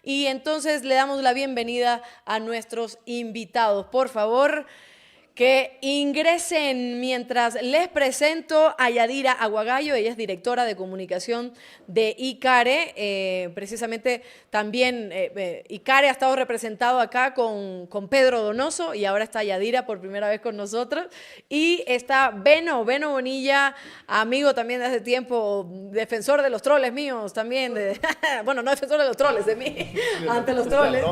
Y entonces le damos la bienvenida a nuestros invitados. Por favor, que ingresen mientras les presento a Yadira Aguagallo. Ella es directora de comunicación de ICARE. Precisamente también ICARE ha estado representado acá con Pedro Donoso y ahora está Yadira por primera vez con nosotros. Y está Beno Bonilla, amigo también de hace tiempo, defensor de los troles míos también. Bueno, no defensor de los troles, de mí, ante los troles.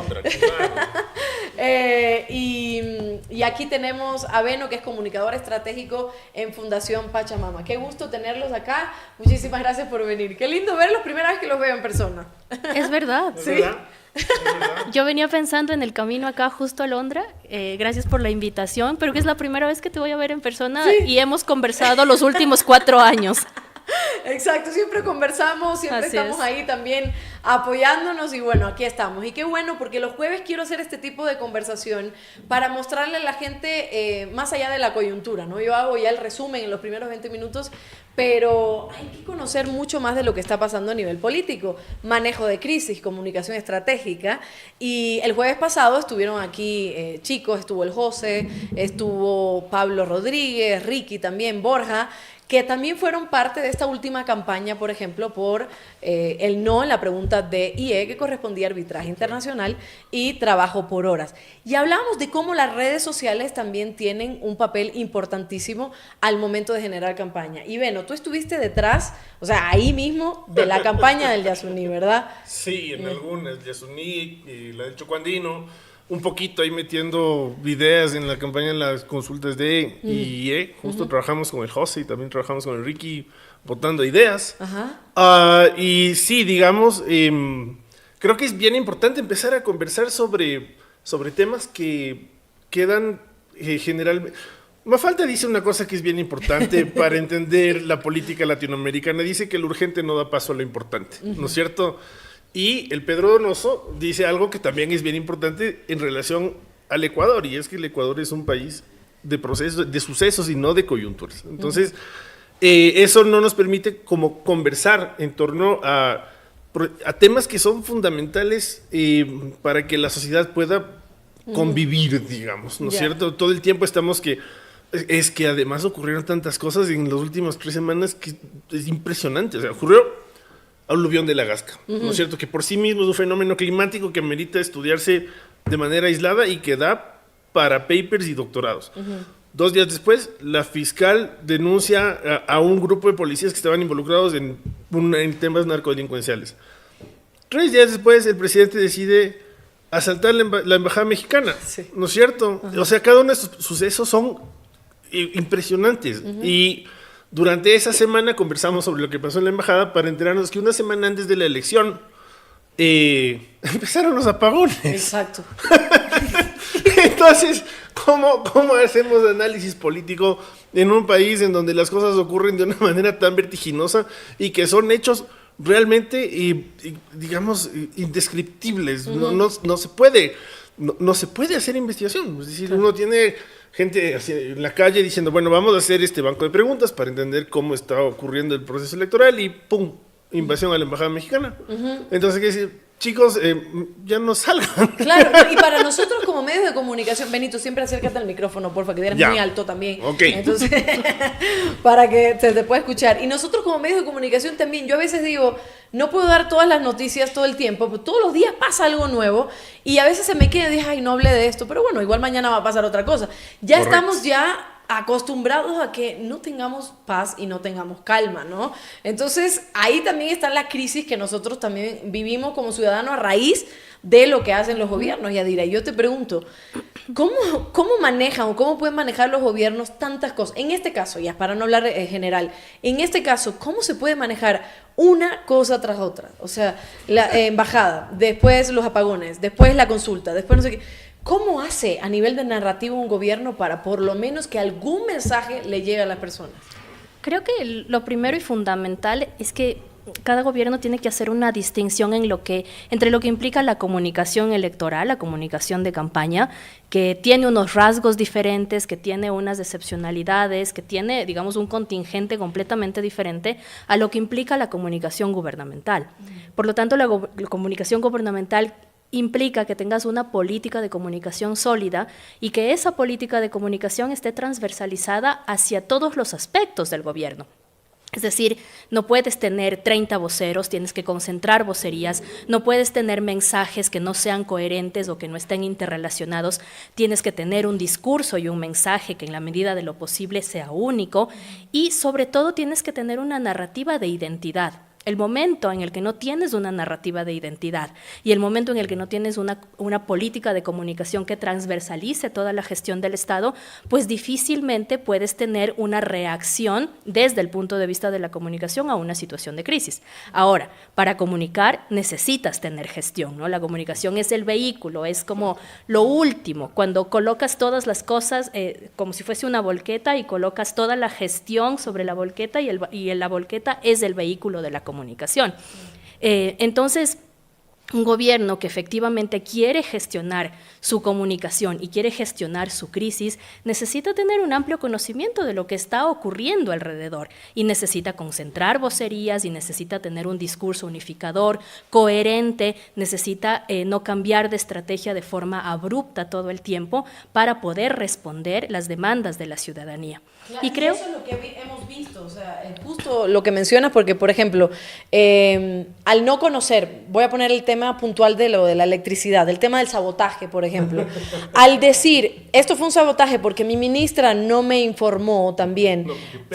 Y aquí tenemos a Beno, que es comunicador estratégico en Fundación Pachamama. Qué gusto tenerlos acá. Muchísimas gracias por venir. Qué lindo verlos, primera vez que los veo en persona. Es verdad. ¿Sí? ¿Es verdad? Yo venía pensando en el camino acá justo a Londra. Gracias por la invitación, pero que es la primera vez que te voy a ver en persona. Sí. Y hemos conversado los últimos 4 años. Exacto, siempre conversamos, siempre Así estamos es. ahí también apoyándonos y bueno, aquí estamos. Y qué bueno, porque los jueves quiero hacer este tipo de conversación para mostrarle a la gente más allá de la coyuntura, ¿no? Yo hago ya el resumen en los primeros 20 minutos, pero hay que conocer mucho más de lo que está pasando a nivel político, manejo de crisis, comunicación estratégica. Y el jueves pasado estuvieron aquí chicos, estuvo el José, estuvo Pablo Rodríguez, Ricky también, Borja, que también fueron parte de esta última campaña, por ejemplo, por el no en la pregunta de IE, que correspondía a arbitraje internacional y trabajo por horas. Y hablábamos de cómo las redes sociales también tienen un papel importantísimo al momento de generar campaña. Y Beno, tú estuviste detrás, o sea, ahí mismo, de la campaña del Yasuní, ¿verdad? Sí, en algunas, Yasuní y la del Chocuandino, un poquito ahí metiendo ideas en la campaña en las consultas de IE. Justo trabajamos con el José y también trabajamos con el Ricky votando ideas. Y sí, digamos, creo que es bien importante empezar a conversar sobre temas que quedan generalmente... Mafalda dice una cosa que es bien importante para entender la política latinoamericana. Dice que lo urgente no da paso a lo importante, ¿no es cierto? Y el Pedro Donoso dice algo que también es bien importante en relación al Ecuador, y es que el Ecuador es un país de procesos, de sucesos y no de coyunturas. Entonces, eso no nos permite como conversar en torno a temas que son fundamentales para que la sociedad pueda convivir, digamos, ¿no es cierto? Todo el tiempo estamos que... Es que además ocurrieron tantas cosas en las últimas 3 semanas que es impresionante. O sea, ocurrió aluvión de la Gasca, ¿no es cierto? Que por sí mismo es un fenómeno climático que merita estudiarse de manera aislada y que da para papers y doctorados. 2 días después, la fiscal denuncia a un grupo de policías que estaban involucrados en temas narcodelincuenciales. 3 días después, el presidente decide asaltar la embajada mexicana, ¿no es cierto? O sea, cada uno de estos sucesos son impresionantes. Y durante esa semana conversamos sobre lo que pasó en la embajada para enterarnos que una semana antes de la elección empezaron los apagones. Exacto. Entonces, ¿cómo hacemos análisis político en un país en donde las cosas ocurren de una manera tan vertiginosa y que son hechos realmente, digamos, indescriptibles? No se puede hacer investigación. Es decir, uno tiene gente en la calle diciendo, bueno, vamos a hacer este banco de preguntas para entender cómo está ocurriendo el proceso electoral y ¡pum! Invasión a la embajada mexicana. Entonces, ¿qué decir? Chicos, ya no salgan. Claro, y para nosotros como medios de comunicación, Benito, siempre acércate al micrófono, porfa, que eres muy alto también. Ok. Entonces, para que se te pueda escuchar. Y nosotros como medios de comunicación también, yo a veces digo, no puedo dar todas las noticias todo el tiempo, pero todos los días pasa algo nuevo y a veces se me queda y dije, ay, no hablé de esto, pero bueno, igual mañana va a pasar otra cosa. Ya Correcto. estamos ya acostumbrados a que no tengamos paz y no tengamos calma, ¿no? Entonces, ahí también está la crisis que nosotros también vivimos como ciudadanos a raíz de lo que hacen los gobiernos, Yadira. Y yo te pregunto, ¿cómo manejan o cómo pueden manejar los gobiernos tantas cosas? En este caso, ya para no hablar en general, en este caso, ¿cómo se puede manejar una cosa tras otra? O sea, la embajada, después los apagones, después la consulta, después no sé qué. ¿Cómo hace a nivel de narrativo un gobierno para por lo menos que algún mensaje le llegue a las personas? Creo que lo primero y fundamental es que cada gobierno tiene que hacer una distinción entre lo que implica la comunicación electoral, la comunicación de campaña, que tiene unos rasgos diferentes, que tiene unas excepcionalidades, que tiene, digamos, un contingente completamente diferente a lo que implica la comunicación gubernamental. Por lo tanto, la comunicación gubernamental implica que tengas una política de comunicación sólida y que esa política de comunicación esté transversalizada hacia todos los aspectos del gobierno. Es decir, no puedes tener 30 voceros, tienes que concentrar vocerías, no puedes tener mensajes que no sean coherentes o que no estén interrelacionados, tienes que tener un discurso y un mensaje que en la medida de lo posible sea único y sobre todo tienes que tener una narrativa de identidad. El momento en el que no tienes una narrativa de identidad y el momento en el que no tienes una política de comunicación que transversalice toda la gestión del Estado, pues difícilmente puedes tener una reacción desde el punto de vista de la comunicación a una situación de crisis. Ahora, para comunicar necesitas tener gestión, ¿no? La comunicación es el vehículo, es como lo último, cuando colocas todas las cosas como si fuese una volqueta y colocas toda la gestión sobre la volqueta y la volqueta es el vehículo de la comunicación. Entonces, un gobierno que efectivamente quiere gestionar su comunicación y quiere gestionar su crisis, necesita tener un amplio conocimiento de lo que está ocurriendo alrededor y necesita concentrar vocerías y necesita tener un discurso unificador, coherente, necesita no cambiar de estrategia de forma abrupta todo el tiempo para poder responder las demandas de la ciudadanía. Claro, y creo eso es lo que hemos visto, o sea, justo lo que mencionas, porque, por ejemplo, al no conocer, voy a poner el tema puntual de lo de la electricidad, el tema del sabotaje, por ejemplo, al decir, esto fue un sabotaje porque mi ministra no me informó también, no,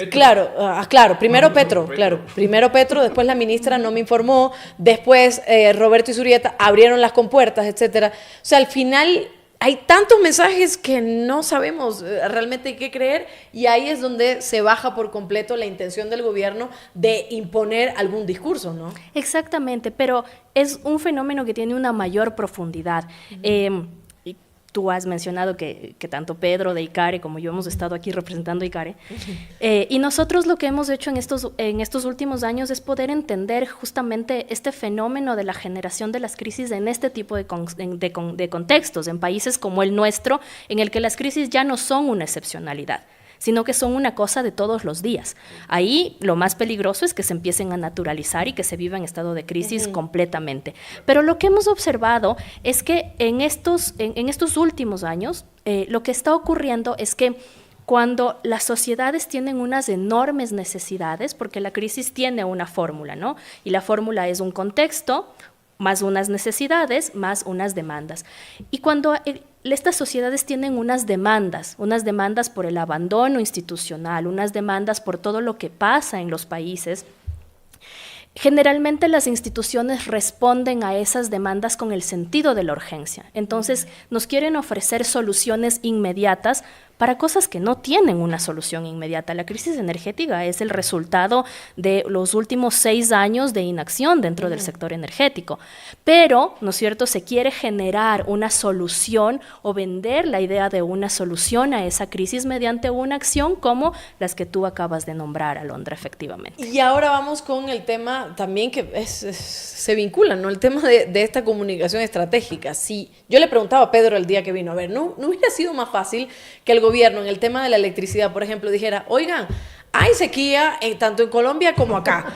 claro, primero Petro, después la ministra no me informó, después Roberto y Zurrieta abrieron las compuertas, etcétera, o sea, al final hay tantos mensajes que no sabemos realmente qué creer y ahí es donde se baja por completo la intención del gobierno de imponer algún discurso, ¿no? Exactamente, pero es un fenómeno que tiene una mayor profundidad. Tú has mencionado que tanto Pedro de ICARE como yo hemos estado aquí representando ICARE. Y nosotros lo que hemos hecho en estos últimos años es poder entender justamente este fenómeno de la generación de las crisis en este tipo de contextos, en países como el nuestro, en el que las crisis ya no son una excepcionalidad, sino que son una cosa de todos los días. Ahí lo más peligroso es que se empiecen a naturalizar y que se viva en estado de crisis completamente. Pero lo que hemos observado es que en estos últimos años, lo que está ocurriendo es que cuando las sociedades tienen unas enormes necesidades, porque la crisis tiene una fórmula, ¿no? Y la fórmula es un contexto, más unas necesidades, más unas demandas. Y cuando estas sociedades tienen unas demandas por el abandono institucional, unas demandas por todo lo que pasa en los países, generalmente las instituciones responden a esas demandas con el sentido de la urgencia. Entonces, nos quieren ofrecer soluciones inmediatas para cosas que no tienen una solución inmediata. La crisis energética es el resultado de los últimos 6 años de inacción dentro del sector energético. Pero, ¿no es cierto?, se quiere generar una solución o vender la idea de una solución a esa crisis mediante una acción como las que tú acabas de nombrar, Alondra, efectivamente. Y ahora vamos con el tema también que se vincula, ¿no? El tema de esta comunicación estratégica. Si yo le preguntaba a Pedro el día que vino, a ver, ¿no hubiera sido más fácil que el gobierno en el tema de la electricidad, por ejemplo, dijera, oigan, hay sequía tanto en Colombia como acá,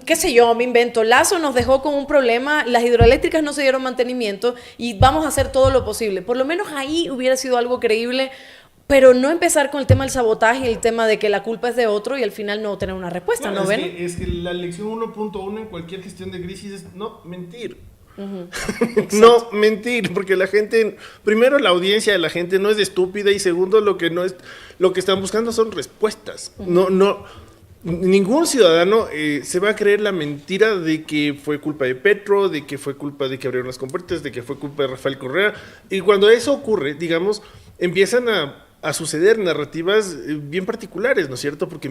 qué sé yo, me invento, Lazo nos dejó con un problema, las hidroeléctricas no se dieron mantenimiento y vamos a hacer todo lo posible? Por lo menos ahí hubiera sido algo creíble, pero no empezar con el tema del sabotaje y el tema de que la culpa es de otro y al final no tener una respuesta, bueno, ¿no ven? Es que la lección 1.1 en cualquier gestión de crisis es no mentir. No mentir, porque la gente, primero la audiencia de la gente no es estúpida y segundo lo que están buscando son respuestas. Ningún ciudadano se va a creer la mentira de que fue culpa de Petro, de que fue culpa de que abrieron las compuertas, de que fue culpa de Rafael Correa. Y cuando eso ocurre, digamos, empiezan a suceder narrativas bien particulares, ¿no es cierto? Porque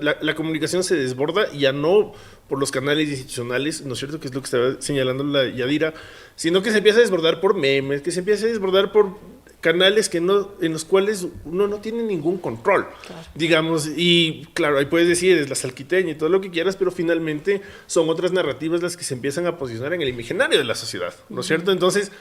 la comunicación se desborda ya no por los canales institucionales, ¿no es cierto? Que es lo que estaba señalando la Yadira, sino que se empieza a desbordar por memes, que se empieza a desbordar por canales en los cuales uno no tiene ningún control, digamos, y claro, ahí puedes decir, es la salquiteña y todo lo que quieras, pero finalmente son otras narrativas las que se empiezan a posicionar en el imaginario de la sociedad, ¿no es cierto? Entonces,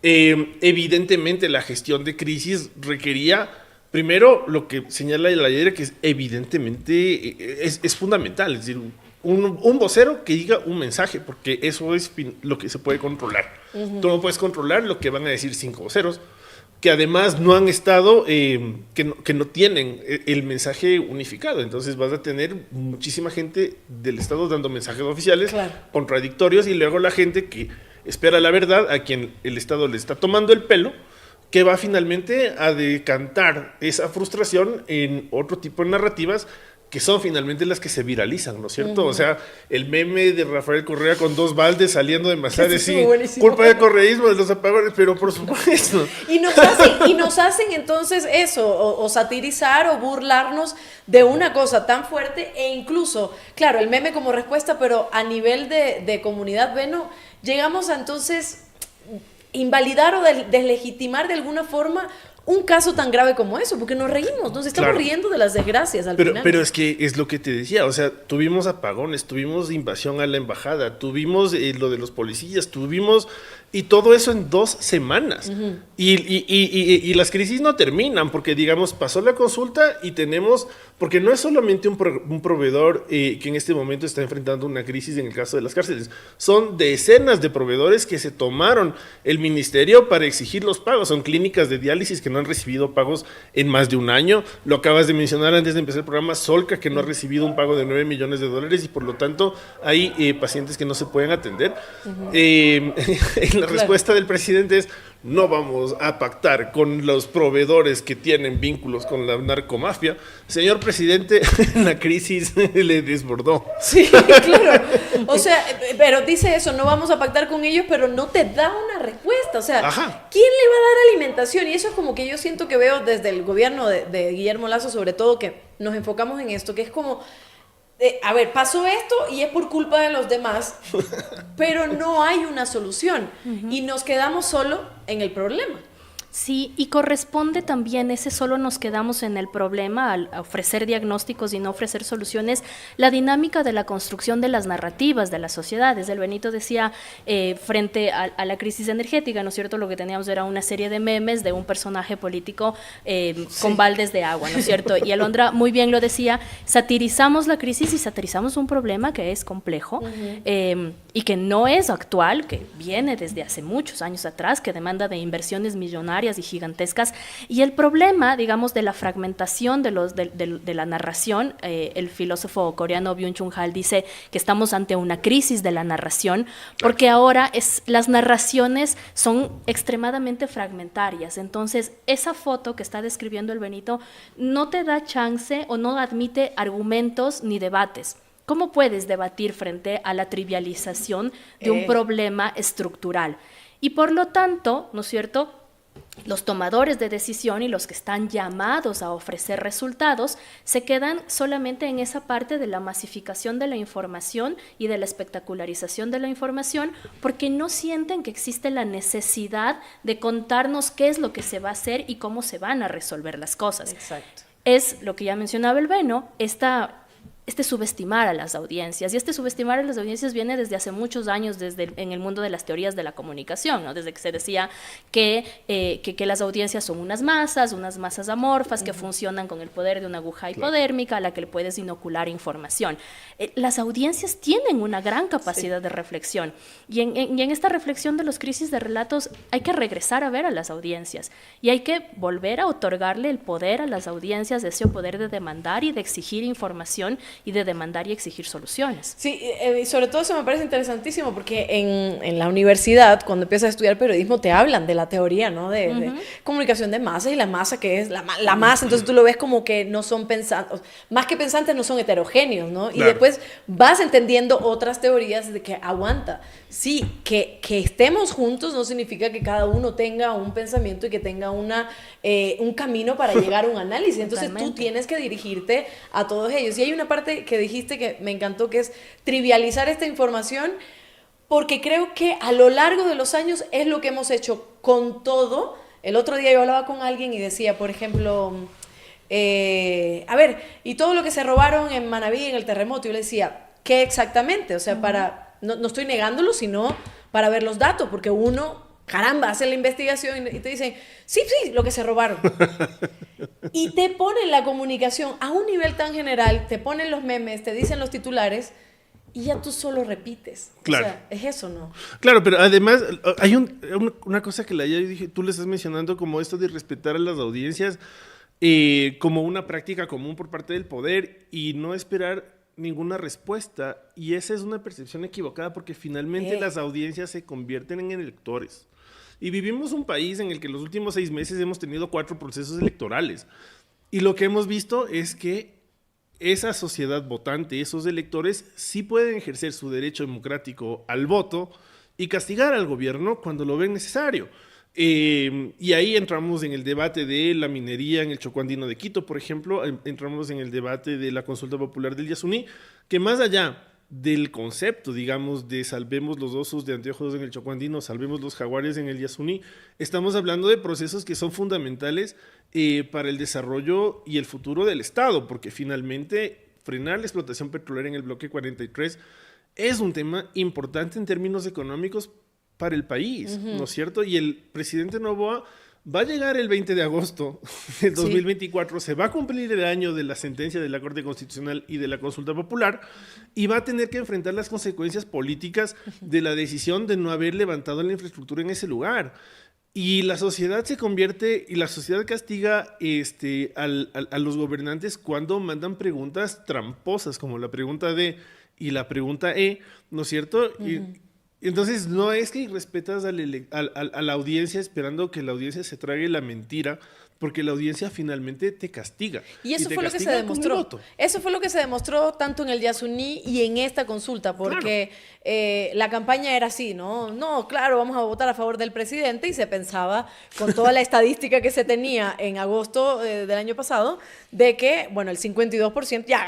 evidentemente la gestión de crisis requería, primero, lo que señala la ley, que es evidentemente es fundamental, es decir, un vocero que diga un mensaje, porque eso es lo que se puede controlar. Tú no puedes controlar lo que van a decir 5 voceros, que además no han estado, que no tienen el mensaje unificado. Entonces vas a tener muchísima gente del Estado dando mensajes oficiales contradictorios, y luego la gente que espera la verdad, a quien el Estado le está tomando el pelo, que va finalmente a decantar esa frustración en otro tipo de narrativas que son finalmente las que se viralizan, ¿no es cierto? O sea, el meme de Rafael Correa con 2 baldes saliendo de Mazares, sí, culpa del correísmo, de los apagones, pero por supuesto. Y nos hacen entonces eso, o satirizar o burlarnos de una cosa tan fuerte, e incluso, claro, el meme como respuesta, pero a nivel de comunidad, bueno, llegamos a entonces invalidar o deslegitimar de alguna forma un caso tan grave como eso, porque nos reímos, nos estamos riendo de las desgracias al final. Pero es que es lo que te decía, o sea, tuvimos apagones, tuvimos invasión a la embajada, tuvimos lo de los policías, y todo eso en 2 semanas. Y las crisis no terminan, porque digamos, pasó la consulta y tenemos, porque no es solamente un proveedor que en este momento está enfrentando una crisis en el caso de las cárceles, son decenas de proveedores que se tomaron el ministerio para exigir los pagos, son clínicas de diálisis que no han recibido pagos en más de un año, lo acabas de mencionar antes de empezar el programa, Solca, que no ha recibido un pago de $9 millones, y por lo tanto hay pacientes que no se pueden atender. La respuesta del presidente es: no vamos a pactar con los proveedores que tienen vínculos con la narcomafia. Señor presidente, la crisis le desbordó. Sí, claro. O sea, pero dice eso, no vamos a pactar con ellos, pero no te da una respuesta. O sea, ¿quién le va a dar alimentación? Y eso es como que yo siento que veo desde el gobierno de Guillermo Lasso, sobre todo, que nos enfocamos en esto, que es como... a ver, pasó esto y es por culpa de los demás, pero no hay una solución y nos quedamos solo en el problema. Sí, y corresponde también, ese solo nos quedamos en el problema al ofrecer diagnósticos y no ofrecer soluciones, la dinámica de la construcción de las narrativas de las sociedades. El Benito decía, frente a la crisis energética, ¿no es cierto?, lo que teníamos era una serie de memes de un personaje político con baldes de agua, ¿no es cierto? Y Alondra muy bien lo decía, satirizamos la crisis y satirizamos un problema que es complejo y que no es actual, que viene desde hace muchos años atrás, que demanda de inversiones millonarias y gigantescas, y el problema, digamos, de la fragmentación de la narración, el filósofo coreano Byung-Chul Han dice que estamos ante una crisis de la narración, porque ahora las narraciones son extremadamente fragmentarias. Entonces, esa foto que está describiendo el Benito no te da chance o no admite argumentos ni debates. ¿Cómo puedes debatir frente a la trivialización de un problema estructural? Y por lo tanto, ¿no es cierto?, los tomadores de decisión y los que están llamados a ofrecer resultados se quedan solamente en esa parte de la masificación de la información y de la espectacularización de la información, porque no sienten que existe la necesidad de contarnos qué es lo que se va a hacer y cómo se van a resolver las cosas. Exacto. Es lo que ya mencionaba el Beno, este subestimar a las audiencias, y este subestimar a las audiencias viene desde hace muchos años en el mundo de las teorías de la comunicación, ¿no? Desde que se decía que las audiencias son unas masas amorfas que funcionan con el poder de una aguja hipodérmica a la que le puedes inocular información. Las audiencias tienen una gran capacidad de reflexión, y en esta reflexión de los crisis de relatos hay que regresar a ver a las audiencias, y hay que volver a otorgarle el poder a las audiencias, ese poder de demandar y de exigir información y de demandar y exigir soluciones. Sí, y sobre todo eso me parece interesantísimo, porque en la universidad, cuando empiezas a estudiar periodismo, te hablan de la teoría, ¿no? De comunicación de masas, y la masa que es la masa, entonces tú lo ves como que no son pensantes, más que pensantes no son heterogéneos, ¿no? Y después vas entendiendo otras teorías de que aguanta. Sí, que estemos juntos no significa que cada uno tenga un pensamiento y que tenga un camino para llegar a un análisis. Entonces tú tienes que dirigirte a todos ellos. Y hay una parte que dijiste que me encantó, que es trivializar esta información, porque creo que a lo largo de los años es lo que hemos hecho con todo el otro día yo hablaba con alguien y decía, por ejemplo, a ver, y todo lo que se robaron en Manabí en el terremoto, yo le decía, ¿qué exactamente? O sea, no estoy negándolo, sino para ver los datos, porque uno, caramba, hace la investigación y te dicen, sí, lo que se robaron. Y te ponen la comunicación a un nivel tan general, te ponen los memes, te dicen los titulares, y ya tú solo repites. Claro. O sea, es eso, ¿no? Claro, pero además hay una cosa que tú le estás mencionando como esto de respetar a las audiencias como una práctica común por parte del poder y no esperar ninguna respuesta. Y esa es una percepción equivocada porque finalmente las audiencias se convierten en electores. Y vivimos un país en el que los últimos 6 meses hemos tenido 4 procesos electorales. Y lo que hemos visto es que esa sociedad votante, esos electores, sí pueden ejercer su derecho democrático al voto y castigar al gobierno cuando lo ven necesario. Y ahí entramos en el debate de la minería en el Chocó Andino de Quito, por ejemplo, entramos en el debate de la consulta popular del Yasuní, que más allá del concepto, digamos, de salvemos los osos de anteojos en el Chocó Andino, salvemos los jaguares en el Yasuní, estamos hablando de procesos que son fundamentales para el desarrollo y el futuro del Estado, porque finalmente frenar la explotación petrolera en el bloque 43 es un tema importante en términos económicos para el país, ¿no es cierto? Y el presidente Noboa va a llegar el 20 de agosto del 2024, se va a cumplir el año de la sentencia de la Corte Constitucional y de la consulta popular y va a tener que enfrentar las consecuencias políticas de la decisión de no haber levantado la infraestructura en ese lugar. Y la sociedad se convierte, y la sociedad castiga a los gobernantes cuando mandan preguntas tramposas, como la pregunta D y la pregunta E, ¿no es cierto? Entonces, no es que respetas a la audiencia esperando que la audiencia se trague la mentira, porque la audiencia finalmente te castiga. Y eso fue lo que se demostró. Eso fue lo que se demostró tanto en el Yasuní y en esta consulta, porque la campaña era así, ¿no? No, claro, vamos a votar a favor del presidente, y se pensaba, con toda la estadística que se tenía en agosto del año pasado, de que, bueno, el 52% ya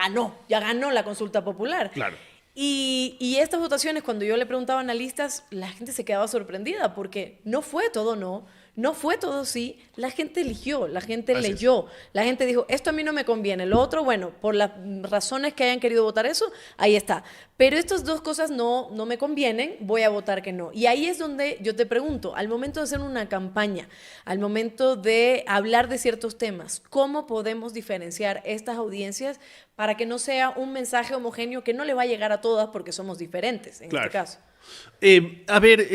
ganó la consulta popular. Claro. Y estas votaciones, cuando yo le preguntaba a analistas, la gente se quedaba sorprendida porque no fue todo no fue todo sí, la gente eligió, la gente leyó, la gente dijo, esto a mí no me conviene, lo otro, bueno, por las razones que hayan querido votar eso, ahí está. Pero estas dos cosas no me convienen, voy a votar que no. Y ahí es donde yo te pregunto, al momento de hacer una campaña, al momento de hablar de ciertos temas, ¿cómo podemos diferenciar estas audiencias para que no sea un mensaje homogéneo que no le va a llegar a todas porque somos diferentes en este caso? A ver,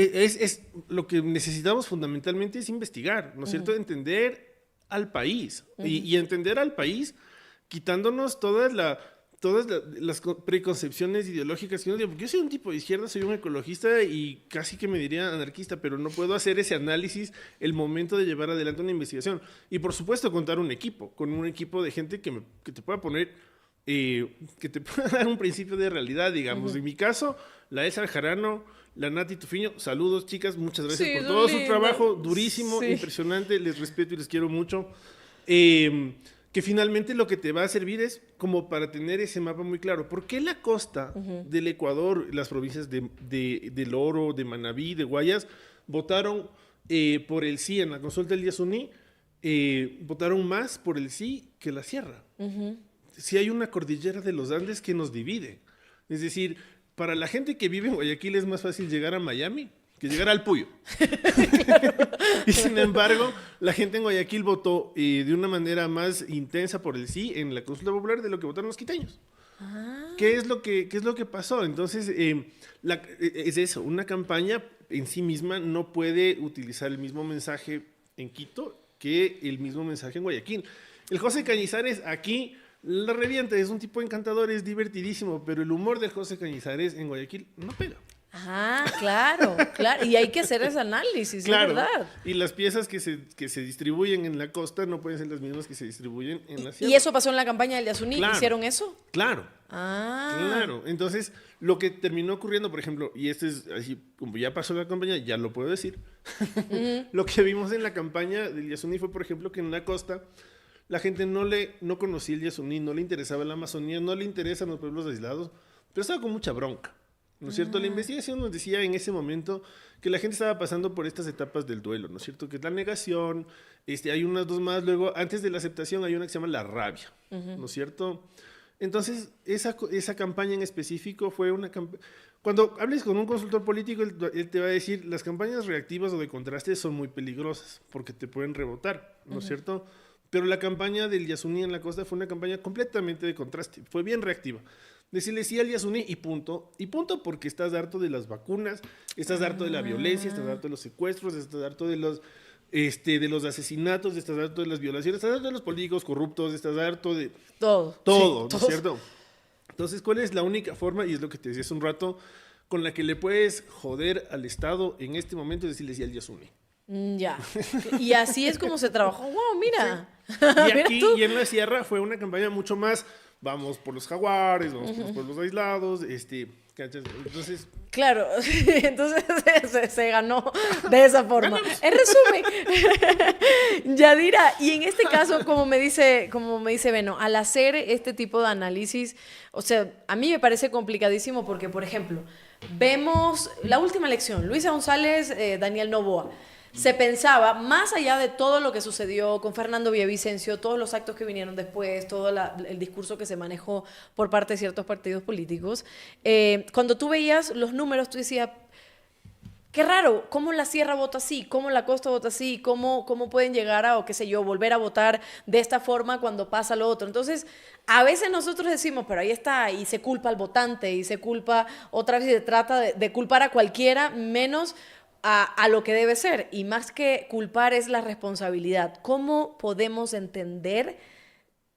lo que necesitamos fundamentalmente es investigar, ¿no es cierto? Entender al país y entender al país quitándonos todas las preconcepciones ideológicas que uno dice, porque yo soy un tipo de izquierda, soy un ecologista y casi que me diría anarquista, pero no puedo hacer ese análisis el momento de llevar adelante una investigación. Y por supuesto contar con un equipo de gente que te pueda poner, que te pueda dar un principio de realidad, digamos. En mi caso, la Elsa Jarano, la Nati Tufiño, saludos chicas, muchas gracias por todo su trabajo, durísimo, impresionante, les respeto y les quiero mucho. Que finalmente lo que te va a servir es como para tener ese mapa muy claro. ¿Por qué la costa del Ecuador, las provincias del Oro, de Manabí, de Guayas, votaron por el sí en la consulta del Yasuní? Votaron más por el sí que la sierra. Si hay una cordillera de los Andes que nos divide. Es decir, para la gente que vive en Guayaquil es más fácil llegar a Miami que llegar al Puyo. Claro. Y sin embargo, la gente en Guayaquil votó de una manera más intensa por el sí en la consulta popular de lo que votaron los quiteños. ¿Qué es lo que pasó? Entonces, es eso, una campaña en sí misma no puede utilizar el mismo mensaje en Quito que el mismo mensaje en Guayaquil. El José Cañizares aquí la revienta, es un tipo encantador, es divertidísimo, pero el humor del José Cañizares en Guayaquil no pega. Claro. Y hay que hacer ese análisis, claro, es verdad. Y las piezas que se distribuyen en la costa no pueden ser las mismas que se distribuyen en la sierra. ¿Y eso pasó en la campaña del Yasuní? Claro. ¿Hicieron eso? Claro. Claro. Entonces, lo que terminó ocurriendo, por ejemplo, y esto es así, como ya pasó la campaña, ya lo puedo decir. Lo que vimos en la campaña del Yasuní fue, por ejemplo, que en la costa la gente no conocía el Yasuní, no le interesaba la Amazonía, no le interesan los pueblos aislados, pero estaba con mucha bronca. ¿no es cierto? La investigación nos decía en ese momento que la gente estaba pasando por estas etapas del duelo, ¿no es cierto? Que es la negación, hay unas dos más, luego antes de la aceptación hay una que se llama la rabia, ¿no es cierto? Entonces, esa campaña en específico fue una campaña... Cuando hables con un consultor político, él te va a decir, las campañas reactivas o de contraste son muy peligrosas, porque te pueden rebotar, ¿no es cierto? Pero la campaña del Yasuní en la costa fue una campaña completamente de contraste, fue bien reactiva. Decirle sí al Yasuní y punto porque estás harto de las vacunas, estás harto de la violencia, estás harto de los secuestros, estás harto de los asesinatos, estás harto de las violaciones, estás harto de los políticos corruptos, estás harto de todo, sí, ¿no es cierto? Entonces, ¿cuál es la única forma? Y es lo que te decía hace un rato, con la que le puedes joder al Estado en este momento, es decirle sí al Yasuní. Ya. Y así es como se trabajó. ¡Wow! Mira. Sí. Y aquí y en la sierra fue una campaña mucho más, vamos por los jaguares, vamos por los pueblos aislados, ¿cachas? Entonces... Claro, entonces se ganó de esa forma. En resumen, Yadira, y en este caso, como me dice Beno, al hacer este tipo de análisis, o sea, a mí me parece complicadísimo porque, por ejemplo, vemos la última elección, Luisa González, Daniel Noboa. Se pensaba, más allá de todo lo que sucedió con Fernando Villavicencio, todos los actos que vinieron después, todo el discurso que se manejó por parte de ciertos partidos políticos, cuando tú veías los números, tú decías, qué raro, ¿cómo la Sierra vota así? ¿Cómo la Costa vota así? ¿Cómo pueden llegar a, o qué sé yo, volver a votar de esta forma cuando pasa lo otro? Entonces, a veces nosotros decimos, pero ahí está, y se culpa al votante, y se culpa, otra vez se trata de culpar a cualquiera, menos... A lo que debe ser, y más que culpar es la responsabilidad. ¿Cómo podemos entender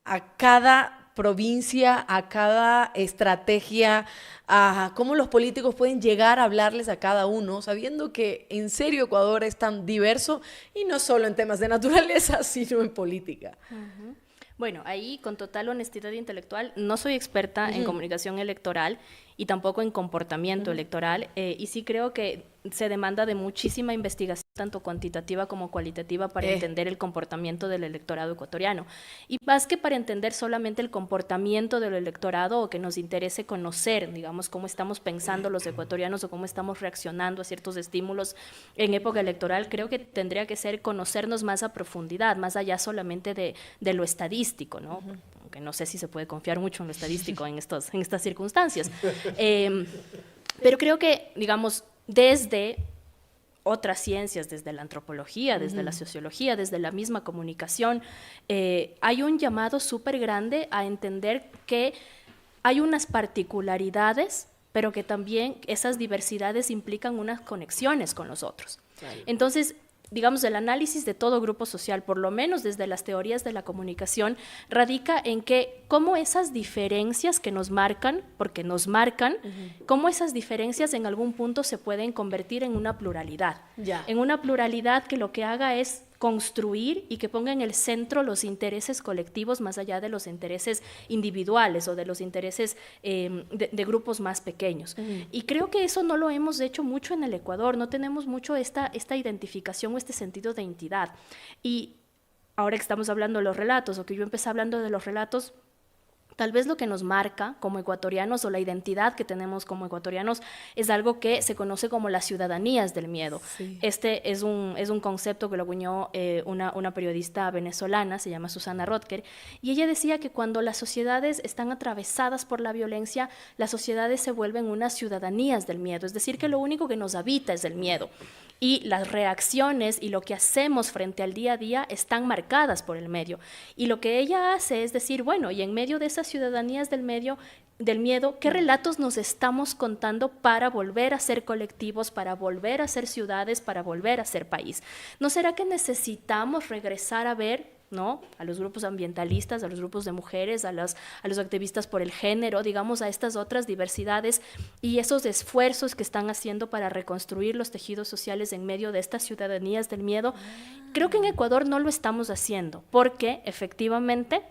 a cada provincia, a cada estrategia, a cómo los políticos pueden llegar a hablarles a cada uno, sabiendo que en serio Ecuador es tan diverso, y no solo en temas de naturaleza, sino en política? Bueno, ahí con total honestidad intelectual, no soy experta en comunicación electoral y tampoco en comportamiento electoral, y sí creo que se demanda de muchísima investigación, tanto cuantitativa como cualitativa, para entender el comportamiento del electorado ecuatoriano. Y más que para entender solamente el comportamiento del electorado, o que nos interese conocer, digamos, cómo estamos pensando los ecuatorianos o cómo estamos reaccionando a ciertos estímulos en época electoral, creo que tendría que ser conocernos más a profundidad, más allá solamente de lo estadístico, ¿no? Aunque no sé si se puede confiar mucho en lo estadístico en estas circunstancias. Pero creo que, digamos, desde otras ciencias, desde la antropología, desde la sociología, desde la misma comunicación, hay un llamado súper grande a entender que hay unas particularidades, pero que también esas diversidades implican unas conexiones con los otros. Claro. Entonces, digamos, el análisis de todo grupo social, por lo menos desde las teorías de la comunicación, radica en que cómo esas diferencias que nos marcan, porque nos marcan, cómo esas diferencias en algún punto se pueden convertir en una pluralidad. En una pluralidad que lo que haga es construir y que ponga en el centro los intereses colectivos más allá de los intereses individuales o de los intereses de grupos más pequeños. Y creo que eso no lo hemos hecho mucho en el Ecuador, no tenemos mucho esta identificación o este sentido de entidad. Y ahora que estamos hablando de los relatos, o que yo empecé hablando de los relatos, tal vez lo que nos marca como ecuatorianos, o la identidad que tenemos como ecuatorianos, es algo que se conoce como las ciudadanías del miedo. Sí. Este es un concepto que lo acuñó una periodista venezolana, se llama Susana Rotker, y ella decía que cuando las sociedades están atravesadas por la violencia, las sociedades se vuelven unas ciudadanías del miedo, es decir, que lo único que nos habita es el miedo. Y las reacciones y lo que hacemos frente al día a día están marcadas por el medio. Y lo que ella hace es decir, bueno, y en medio de esas ciudadanías del miedo, ¿qué relatos nos estamos contando para volver a ser colectivos, para volver a ser ciudades, para volver a ser país? ¿No será que necesitamos regresar a ver, ¿no?, a los grupos ambientalistas, a los grupos de mujeres, a los activistas por el género, digamos, a estas otras diversidades y esos esfuerzos que están haciendo para reconstruir los tejidos sociales en medio de estas ciudadanías del miedo? Creo que en Ecuador no lo estamos haciendo porque efectivamente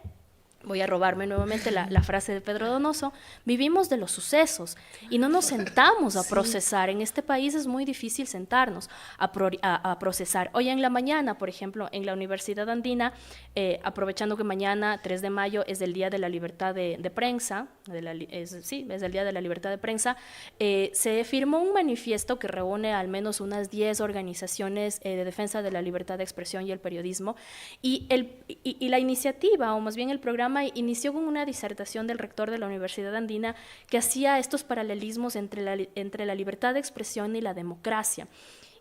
voy a robarme nuevamente la frase de Pedro Donoso, vivimos de los sucesos y no nos sentamos a procesar. En este país es muy difícil sentarnos a procesar. Hoy en la mañana, por ejemplo, en la Universidad Andina, aprovechando que mañana, 3 de mayo, es el Día de la Libertad de Prensa, es el Día de la Libertad de Prensa, se firmó un manifiesto que reúne al menos unas 10 organizaciones de defensa de la libertad de expresión y el periodismo, y la iniciativa, o más bien el programa, inició con una disertación del rector de la Universidad Andina que hacía estos paralelismos entre la libertad de expresión y la democracia.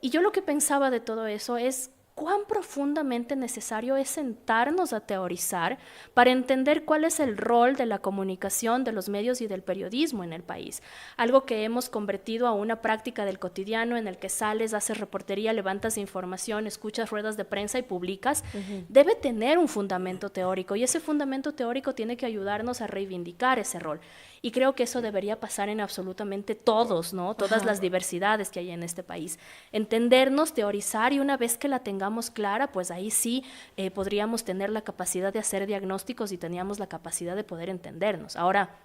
Y yo lo que pensaba de todo eso es cuán profundamente necesario es sentarnos a teorizar para entender cuál es el rol de la comunicación, de los medios y del periodismo en el país. Algo que hemos convertido a una práctica del cotidiano en el que sales, haces reportería, levantas información, escuchas ruedas de prensa y publicas, debe tener un fundamento teórico, y ese fundamento teórico tiene que ayudarnos a reivindicar ese rol. Y creo que eso debería pasar en absolutamente todos, ¿no? Todas las diversidades que hay en este país. Entendernos, teorizar, y una vez que la tengamos clara, pues ahí sí podríamos tener la capacidad de hacer diagnósticos y teníamos la capacidad de poder entendernos. Ahora,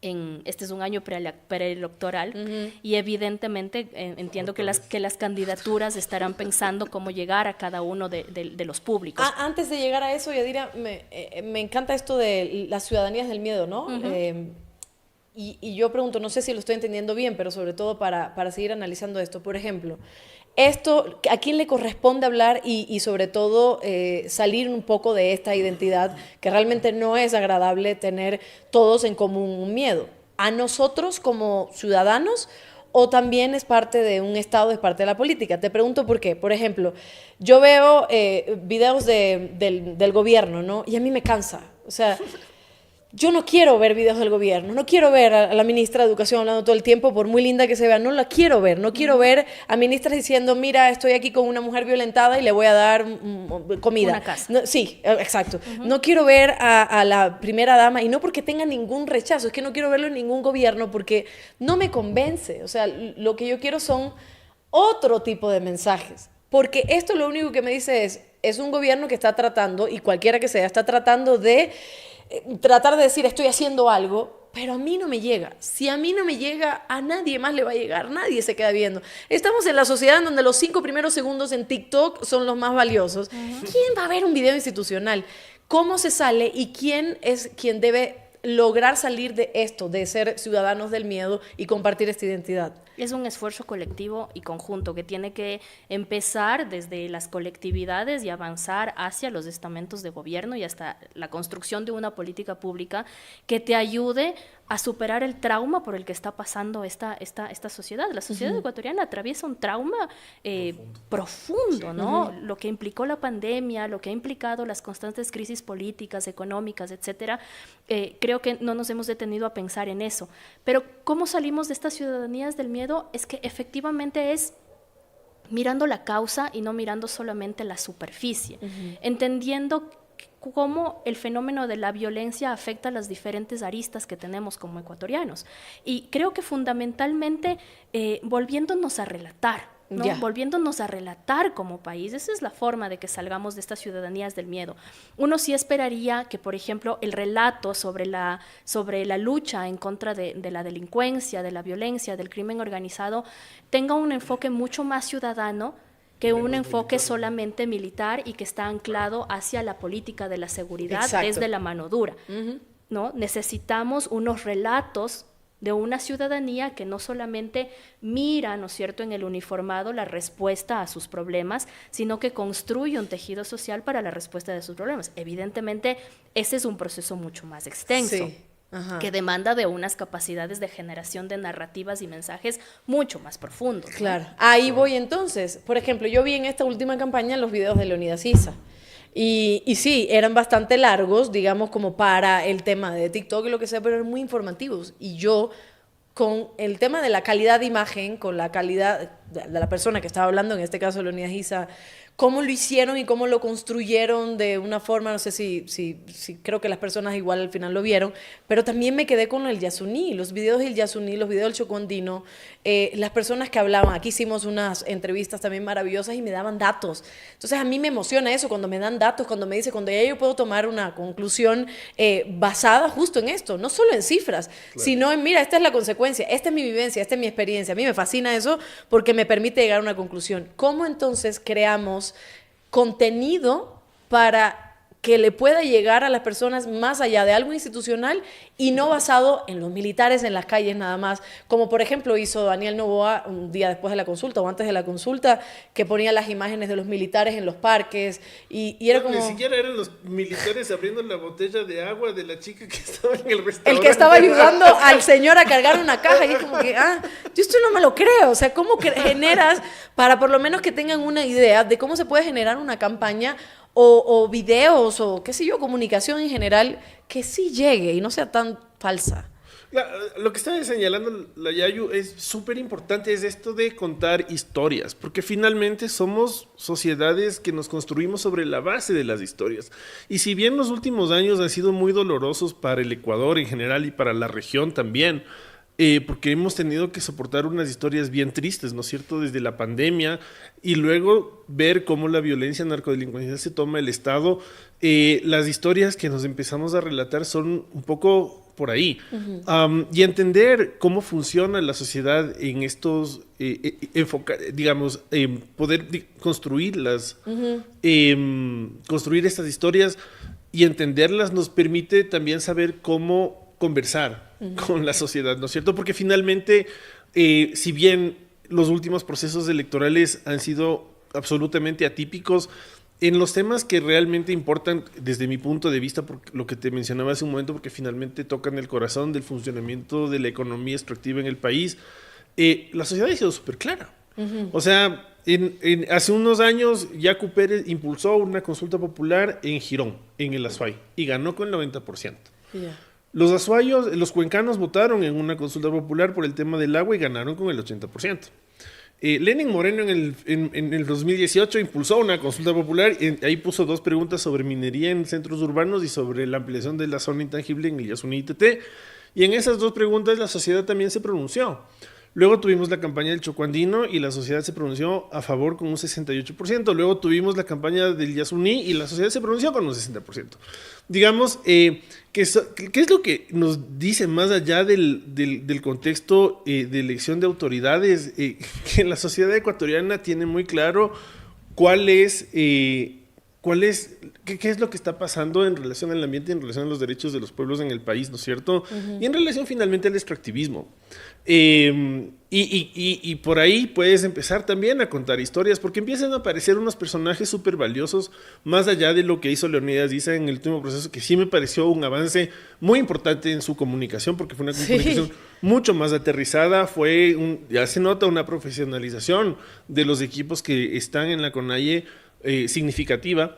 este es un año preelectoral y evidentemente entiendo que las candidaturas estarán pensando cómo llegar a cada uno de los públicos. Antes de llegar a eso, Yadira, me encanta esto de las ciudadanías del miedo, ¿no? Y yo pregunto, no sé si lo estoy entendiendo bien, pero sobre todo para seguir analizando esto. Por ejemplo, esto, ¿a quién le corresponde hablar y sobre todo salir un poco de esta identidad que realmente no es agradable tener todos en común un miedo? ¿A nosotros como ciudadanos o también es parte de un Estado, es parte de la política? Te pregunto por qué. Por ejemplo, yo veo videos del gobierno, ¿no? Y a mí me cansa. O sea, yo no quiero ver videos del gobierno, no quiero ver a la ministra de Educación hablando todo el tiempo, por muy linda que se vea, no la quiero ver, no quiero ver a ministras diciendo, mira, estoy aquí con una mujer violentada y le voy a dar comida. Una casa. No, sí, exacto. No quiero ver a la primera dama, y no porque tenga ningún rechazo, es que no quiero verlo en ningún gobierno porque no me convence. O sea, lo que yo quiero son otro tipo de mensajes. Porque esto lo único que me dice es un gobierno que está tratando, y cualquiera que sea, está tratando de tratar de decir estoy haciendo algo, pero a mí no me llega. Si a mí no me llega, a nadie más le va a llegar, nadie se queda viendo. Estamos en la sociedad en donde los 5 primeros segundos en TikTok son los más valiosos. ¿Quién va a ver un video institucional? ¿Cómo se sale y quién es quien debe lograr salir de esto, de ser ciudadanos del miedo y compartir esta identidad? Es un esfuerzo colectivo y conjunto que tiene que empezar desde las colectividades y avanzar hacia los estamentos de gobierno y hasta la construcción de una política pública que te ayude a superar el trauma por el que está pasando esta sociedad. La sociedad ecuatoriana atraviesa un trauma profundo, ¿no? Lo que implicó la pandemia, lo que ha implicado las constantes crisis políticas, económicas, etcétera. Creo que no nos hemos detenido a pensar en eso. Pero ¿cómo salimos de estas ciudadanías del miedo? Es que efectivamente es mirando la causa y no mirando solamente la superficie, entendiendo cómo el fenómeno de la violencia afecta a las diferentes aristas que tenemos como ecuatorianos. Y creo que fundamentalmente volviéndonos a relatar, ¿no? Volviéndonos a relatar como país. Esa es la forma de que salgamos de estas ciudadanías del miedo. Uno sí esperaría que, por ejemplo, el relato sobre la lucha en contra de la delincuencia, de la violencia, del crimen organizado, tenga un enfoque mucho más ciudadano que un enfoque solamente militar y que está anclado hacia la política de la seguridad desde la mano dura, ¿no? Necesitamos unos relatos de una ciudadanía que no solamente mira, ¿no es cierto?, en el uniformado la respuesta a sus problemas, sino que construye un tejido social para la respuesta de sus problemas. Evidentemente, ese es un proceso mucho más extenso, que demanda de unas capacidades de generación de narrativas y mensajes mucho más profundos, ¿no? Claro, ahí voy entonces. Por ejemplo, yo vi en esta última campaña los videos de Leonidas Issa. Y sí, eran bastante largos, digamos, como para el tema de TikTok y lo que sea, pero eran muy informativos. Y yo, con el tema de la calidad de imagen, con la calidad, de la persona que estaba hablando, en este caso Leonidas Issa, cómo lo hicieron y cómo lo construyeron de una forma, no sé si creo que las personas igual al final lo vieron, pero también me quedé con el Yasuní, los videos del Yasuní, los videos del Chocó-Andino, las personas que hablaban. Aquí hicimos unas entrevistas también maravillosas y me daban datos. Entonces a mí me emociona eso cuando me dan datos, cuando me dice, cuando ya yo puedo tomar una conclusión basada justo en esto, no solo en cifras, sino en, mira, esta es la consecuencia, esta es mi vivencia, esta es mi experiencia. A mí me fascina eso porque me permite llegar a una conclusión. ¿Cómo entonces creamos contenido para que le pueda llegar a las personas más allá de algo institucional y no basado en los militares en las calles nada más, como por ejemplo hizo Daniel Noboa un día después de la consulta o antes de la consulta, que ponía las imágenes de los militares en los parques y era como... Ni siquiera eran los militares abriendo la botella de agua de la chica que estaba en el restaurante. El que estaba ayudando al señor a cargar una caja y es como que, yo esto no me lo creo, o sea, ¿cómo generas para por lo menos que tengan una idea de cómo se puede generar una campaña o videos o qué sé yo, comunicación en general que sí llegue y no sea tan falsa? Lo que estaba señalando la Yayu es súper importante, es esto de contar historias, porque finalmente somos sociedades que nos construimos sobre la base de las historias. Y si bien los últimos años han sido muy dolorosos para el Ecuador en general y para la región también, porque hemos tenido que soportar unas historias bien tristes, ¿no es cierto?, desde la pandemia, y luego ver cómo la violencia narcodelincuencial se toma el Estado. Las historias que nos empezamos a relatar son un poco por ahí. Y entender cómo funciona la sociedad en estos, poder construirlas, construir estas historias y entenderlas nos permite también saber cómo conversar con la sociedad, ¿no es cierto? Porque finalmente, si bien los últimos procesos electorales han sido absolutamente atípicos, en los temas que realmente importan desde mi punto de vista, por lo que te mencionaba hace un momento, porque finalmente tocan el corazón del funcionamiento de la economía extractiva en el país, la sociedad ha sido súper clara. O sea, hace unos años Yacu Pérez impulsó una consulta popular en Girón, en el Azuay, y ganó con el 90%. Yeah. Los azuayos, los cuencanos votaron en una consulta popular por el tema del agua y ganaron con el 80%. Lenin Moreno en el 2018 impulsó una consulta popular y ahí puso 2 preguntas sobre minería en centros urbanos y sobre la ampliación de la zona intangible en el Yasuní ITT. Y en esas 2 preguntas la sociedad también se pronunció. Luego tuvimos la campaña del Chocó-Andino y la sociedad se pronunció a favor con un 68%. Luego tuvimos la campaña del Yasuní y la sociedad se pronunció con un 60%. Digamos, ¿qué es lo que nos dice más allá del contexto de elección de autoridades? Que la sociedad ecuatoriana tiene muy claro qué es lo que está pasando en relación al ambiente, en relación a los derechos de los pueblos en el país, ¿no es cierto? Y en relación finalmente al extractivismo. Y por ahí puedes empezar también a contar historias, porque empiezan a aparecer unos personajes súper valiosos, más allá de lo que hizo Leonidas Issa en el último proceso, que sí me pareció un avance muy importante en su comunicación, porque fue una comunicación mucho más aterrizada, ya se nota una profesionalización de los equipos que están en la CONAIE significativa.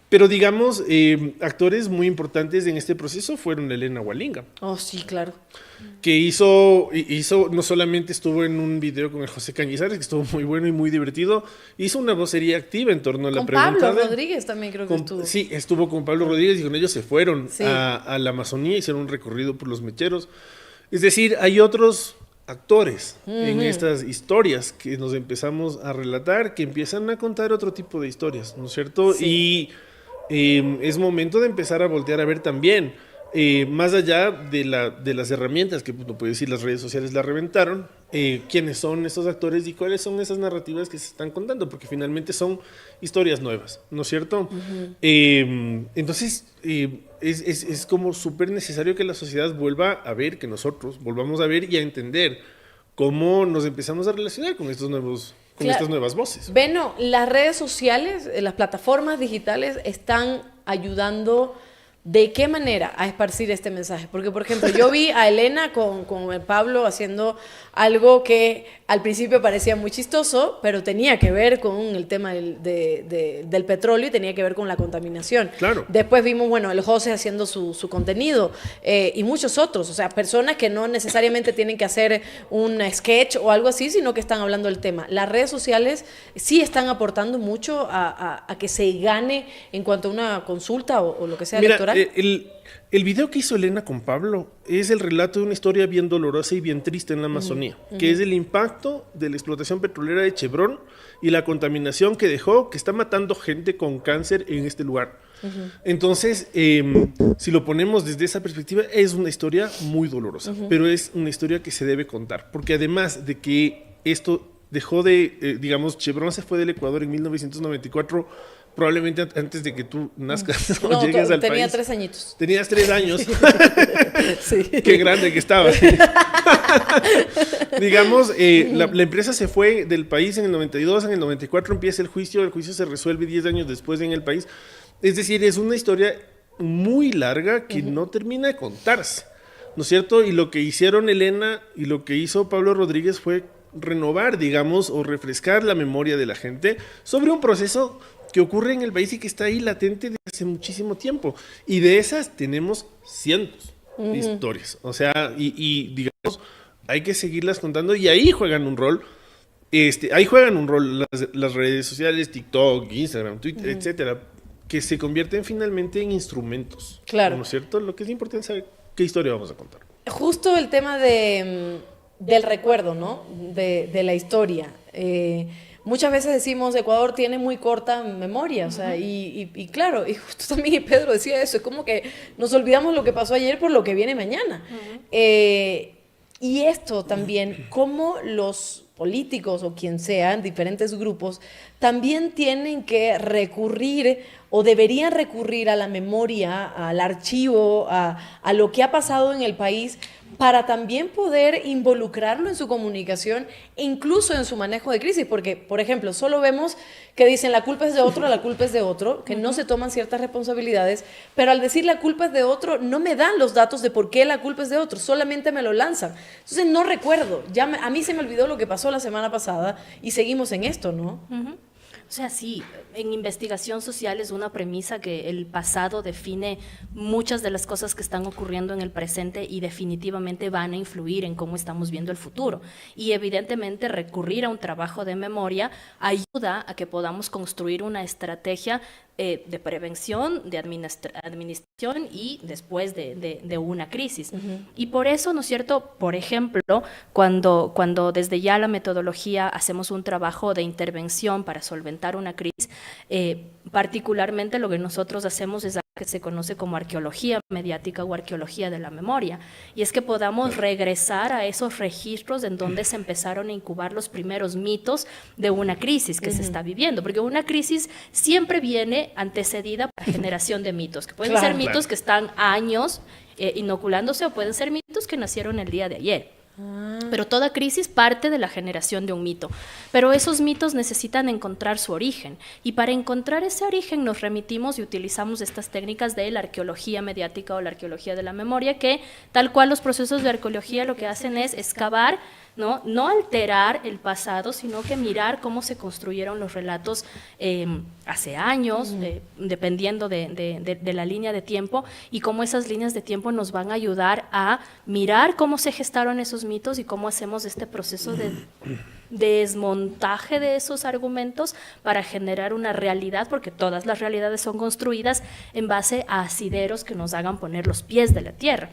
Pero digamos, actores muy importantes en este proceso fueron Elena Hualinga. Oh, sí, claro. Que hizo, no solamente estuvo en un video con el José Cañizares, que estuvo muy bueno y muy divertido, hizo una vocería activa en torno a la pregunta. Con Pablo Rodríguez también creo que estuvo. Sí, estuvo con Pablo Rodríguez y con ellos se fueron a la Amazonía, hicieron un recorrido por los mecheros. Es decir, hay otros actores en estas historias que nos empezamos a relatar, que empiezan a contar otro tipo de historias, ¿no es cierto? Sí. Y es momento de empezar a voltear a ver también, más allá de las herramientas que, no puedo decir, las redes sociales la reventaron, quiénes son esos actores y cuáles son esas narrativas que se están contando, porque finalmente son historias nuevas, ¿no es cierto? Entonces, es como súper necesario que la sociedad vuelva a ver, que nosotros volvamos a ver y a entender cómo nos empezamos a relacionar con estos nuevos... estas nuevas voces. Bueno, las redes sociales, las plataformas digitales están ayudando ¿de qué manera a esparcir este mensaje? Porque, por ejemplo, yo vi a Elena con Pablo haciendo algo que al principio parecía muy chistoso, pero tenía que ver con el tema del petróleo y tenía que ver con la contaminación. Claro. Después vimos, bueno, el José haciendo su contenido y muchos otros, o sea, personas que no necesariamente tienen que hacer un sketch o algo así, sino que están hablando del tema. Las redes sociales sí están aportando mucho a que se gane en cuanto a una consulta o lo que sea electoral. El video que hizo Elena con Pablo es el relato de una historia bien dolorosa y bien triste en la Amazonía, que es el impacto de la explotación petrolera de Chevron y la contaminación que dejó, que está matando gente con cáncer en este lugar. Entonces, si lo ponemos desde esa perspectiva, es una historia muy dolorosa, pero es una historia que se debe contar, porque además de que esto dejó de, digamos, Chevron se fue del Ecuador en 1994, probablemente antes de que tú nazcas o llegues al país. Tenía 3 añitos. Tenías 3 años. Sí. Qué grande que estabas. Digamos, la empresa se fue del país en el 92, en el 94 empieza el juicio se resuelve 10 años después en el país. Es decir, es una historia muy larga que no termina de contarse, ¿no es cierto? Y lo que hicieron Elena y lo que hizo Pablo Rodríguez fue renovar, digamos, o refrescar la memoria de la gente sobre un proceso que ocurre en el país y que está ahí latente desde hace muchísimo tiempo. Y de esas tenemos cientos de historias. O sea, y digamos, hay que seguirlas contando y ahí juegan un rol. Ahí juegan un rol las redes sociales, TikTok, Instagram, Twitter, etcétera, que se convierten finalmente en instrumentos. Claro. ¿No es cierto? Lo que es importante es saber qué historia vamos a contar. Justo el tema del recuerdo, ¿no? De la historia. Muchas veces decimos Ecuador tiene muy corta memoria, o sea, y claro, y justo también Pedro decía eso, es como que nos olvidamos lo que pasó ayer por lo que viene mañana. Y esto también, cómo los políticos o quien sea, en diferentes grupos, también tienen que recurrir o deberían recurrir a la memoria, al archivo, a lo que ha pasado en el país para también poder involucrarlo en su comunicación e incluso en su manejo de crisis, porque, por ejemplo, solo vemos que dicen la culpa es de otro, la culpa es de otro, que no se toman ciertas responsabilidades, pero al decir la culpa es de otro, no me dan los datos de por qué la culpa es de otro, solamente me lo lanzan. Entonces no recuerdo, a mí se me olvidó lo que pasó la semana pasada y seguimos en esto, ¿no? O sea, sí, en investigación social es una premisa que el pasado define muchas de las cosas que están ocurriendo en el presente y definitivamente van a influir en cómo estamos viendo el futuro. Y evidentemente recurrir a un trabajo de memoria ayuda a que podamos construir una estrategia de prevención, de administración y después de una crisis. Y por eso, ¿no es cierto? Por ejemplo, cuando desde ya la metodología hacemos un trabajo de intervención para solventar una crisis, particularmente lo que nosotros hacemos es algo que se conoce como arqueología mediática o arqueología de la memoria, y es que podamos regresar a esos registros en donde se empezaron a incubar los primeros mitos de una crisis que se está viviendo, porque una crisis siempre viene antecedida por la generación de mitos, que pueden ser mitos que están años inoculándose o pueden ser mitos que nacieron el día de ayer. Pero toda crisis parte de la generación de un mito, pero esos mitos necesitan encontrar su origen, y para encontrar ese origen nos remitimos y utilizamos estas técnicas de la arqueología mediática o la arqueología de la memoria, que tal cual los procesos de arqueología lo que hacen es excavar, no alterar el pasado, sino que mirar cómo se construyeron los relatos hace años, dependiendo de la línea de tiempo, y cómo esas líneas de tiempo nos van a ayudar a mirar cómo se gestaron esos mitos y cómo hacemos este proceso de desmontaje de esos argumentos para generar una realidad, porque todas las realidades son construidas en base a asideros que nos hagan poner los pies de la tierra.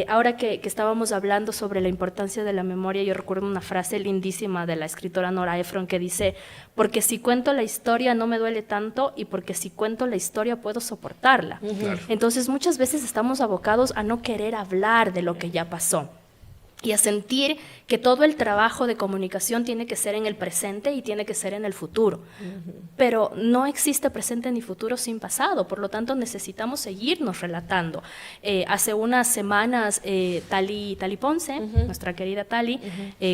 Ahora que estábamos hablando sobre la importancia de la memoria, yo recuerdo una frase lindísima de la escritora Nora Ephron que dice: porque si cuento la historia no me duele tanto, y porque si cuento la historia puedo soportarla. Entonces muchas veces estamos abocados a no querer hablar de lo que ya pasó y a sentir que todo el trabajo de comunicación tiene que ser en el presente y tiene que ser en el futuro. Pero no existe presente ni futuro sin pasado, por lo tanto necesitamos seguirnos relatando. Hace unas semanas Tali Ponce, nuestra querida Tali,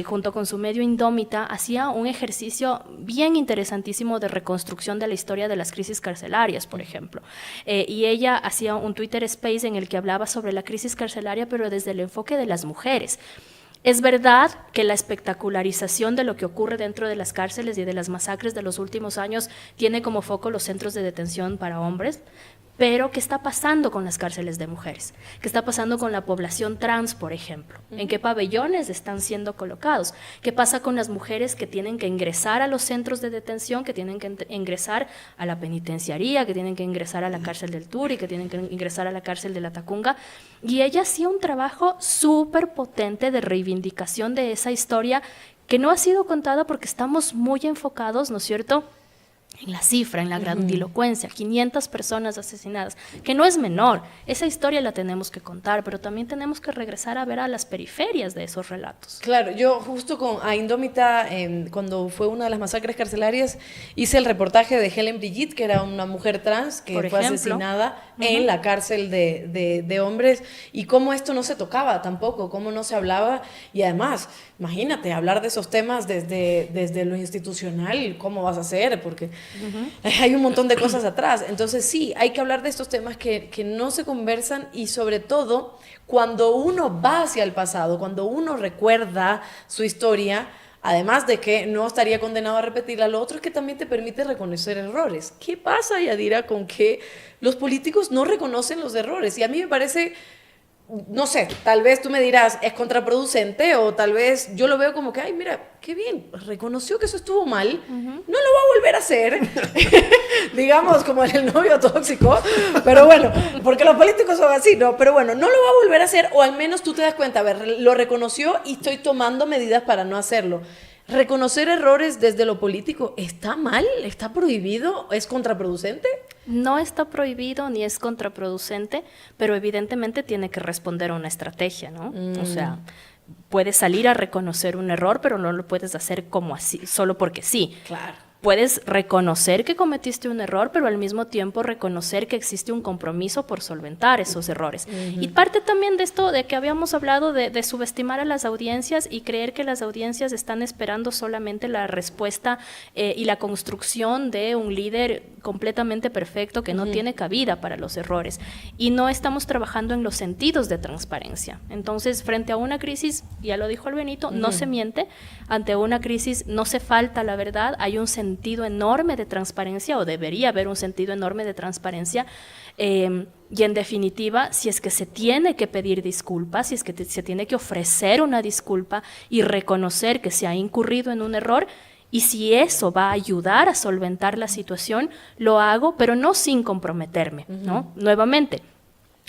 junto con su medio Indómita, hacía un ejercicio bien interesantísimo de reconstrucción de la historia de las crisis carcelarias, por ejemplo. Y ella hacía un Twitter Space en el que hablaba sobre la crisis carcelaria, pero desde el enfoque de las mujeres. Es verdad que la espectacularización de lo que ocurre dentro de las cárceles y de las masacres de los últimos años tiene como foco los centros de detención para hombres, pero ¿qué está pasando con las cárceles de mujeres? ¿Qué está pasando con la población trans, por ejemplo? ¿En qué pabellones están siendo colocados? ¿Qué pasa con las mujeres que tienen que ingresar a los centros de detención, que tienen que ingresar a la penitenciaría, que tienen que ingresar a la cárcel del Turi, que tienen que ingresar a la cárcel de la Tacunga? Y ella hacía un trabajo súper potente de reivindicación de esa historia que no ha sido contada porque estamos muy enfocados, ¿no es cierto?, en la cifra, en la grandilocuencia, 500 personas asesinadas, que no es menor. Esa historia la tenemos que contar, pero también tenemos que regresar a ver a las periferias de esos relatos. Claro, yo justo a Indómita, cuando fue una de las masacres carcelarias, hice el reportaje de Helen Brigitte, que era una mujer trans que fue asesinada en la cárcel de hombres, y cómo esto no se tocaba tampoco, cómo no se hablaba, y además, imagínate, hablar de esos temas desde lo institucional, ¿cómo vas a hacer? Porque hay un montón de cosas atrás. Entonces sí, hay que hablar de estos temas que no se conversan, y sobre todo cuando uno va hacia el pasado, cuando uno recuerda su historia, además de que no estaría condenado a repetirla, lo otro es que también te permite reconocer errores. ¿Qué pasa, Yadira, con que los políticos no reconocen los errores? Y a mí me parece, no sé, tal vez tú me dirás, es contraproducente, o tal vez yo lo veo como que, ay, mira, qué bien, reconoció que eso estuvo mal, no lo va a volver a hacer, digamos, como el novio tóxico, pero bueno, porque los políticos son así, ¿no? Pero bueno, no lo va a volver a hacer, o al menos tú te das cuenta, a ver, lo reconoció y estoy tomando medidas para no hacerlo. ¿Reconocer errores desde lo político está mal? ¿Está prohibido? ¿Es contraproducente? No está prohibido ni es contraproducente, pero evidentemente tiene que responder a una estrategia, ¿no? O sea, puedes salir a reconocer un error, pero no lo puedes hacer como así, solo porque sí. Claro. Puedes reconocer que cometiste un error, pero al mismo tiempo reconocer que existe un compromiso por solventar esos errores. Y parte también de esto de que habíamos hablado de subestimar a las audiencias y creer que las audiencias están esperando solamente la respuesta y la construcción de un líder completamente perfecto que no tiene cabida para los errores. Y no estamos trabajando en los sentidos de transparencia. Entonces, frente a una crisis, ya lo dijo el Benito, no se miente. Ante una crisis no se falta la verdad, hay un sentido enorme de transparencia, o debería haber un sentido enorme de transparencia, y en definitiva, si es que se tiene que pedir disculpas, si es que se tiene que ofrecer una disculpa y reconocer que se ha incurrido en un error, y si eso va a ayudar a solventar la situación, lo hago, pero no sin comprometerme, ¿no? Nuevamente,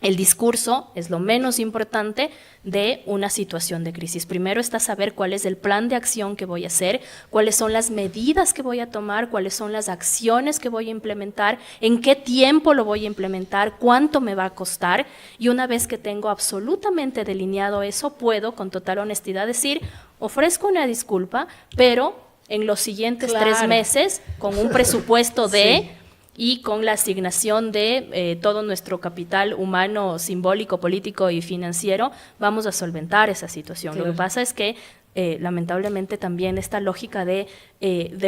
el discurso es lo menos importante de una situación de crisis. Primero está saber cuál es el plan de acción que voy a hacer, cuáles son las medidas que voy a tomar, cuáles son las acciones que voy a implementar, en qué tiempo lo voy a implementar, cuánto me va a costar, y una vez que tengo absolutamente delineado eso, puedo con total honestidad decir, ofrezco una disculpa, pero en los siguientes 3 meses, con un presupuesto de... y con la asignación de todo nuestro capital humano, simbólico, político y financiero, vamos a solventar esa situación. Claro. Lo que pasa es que lamentablemente también esta lógica de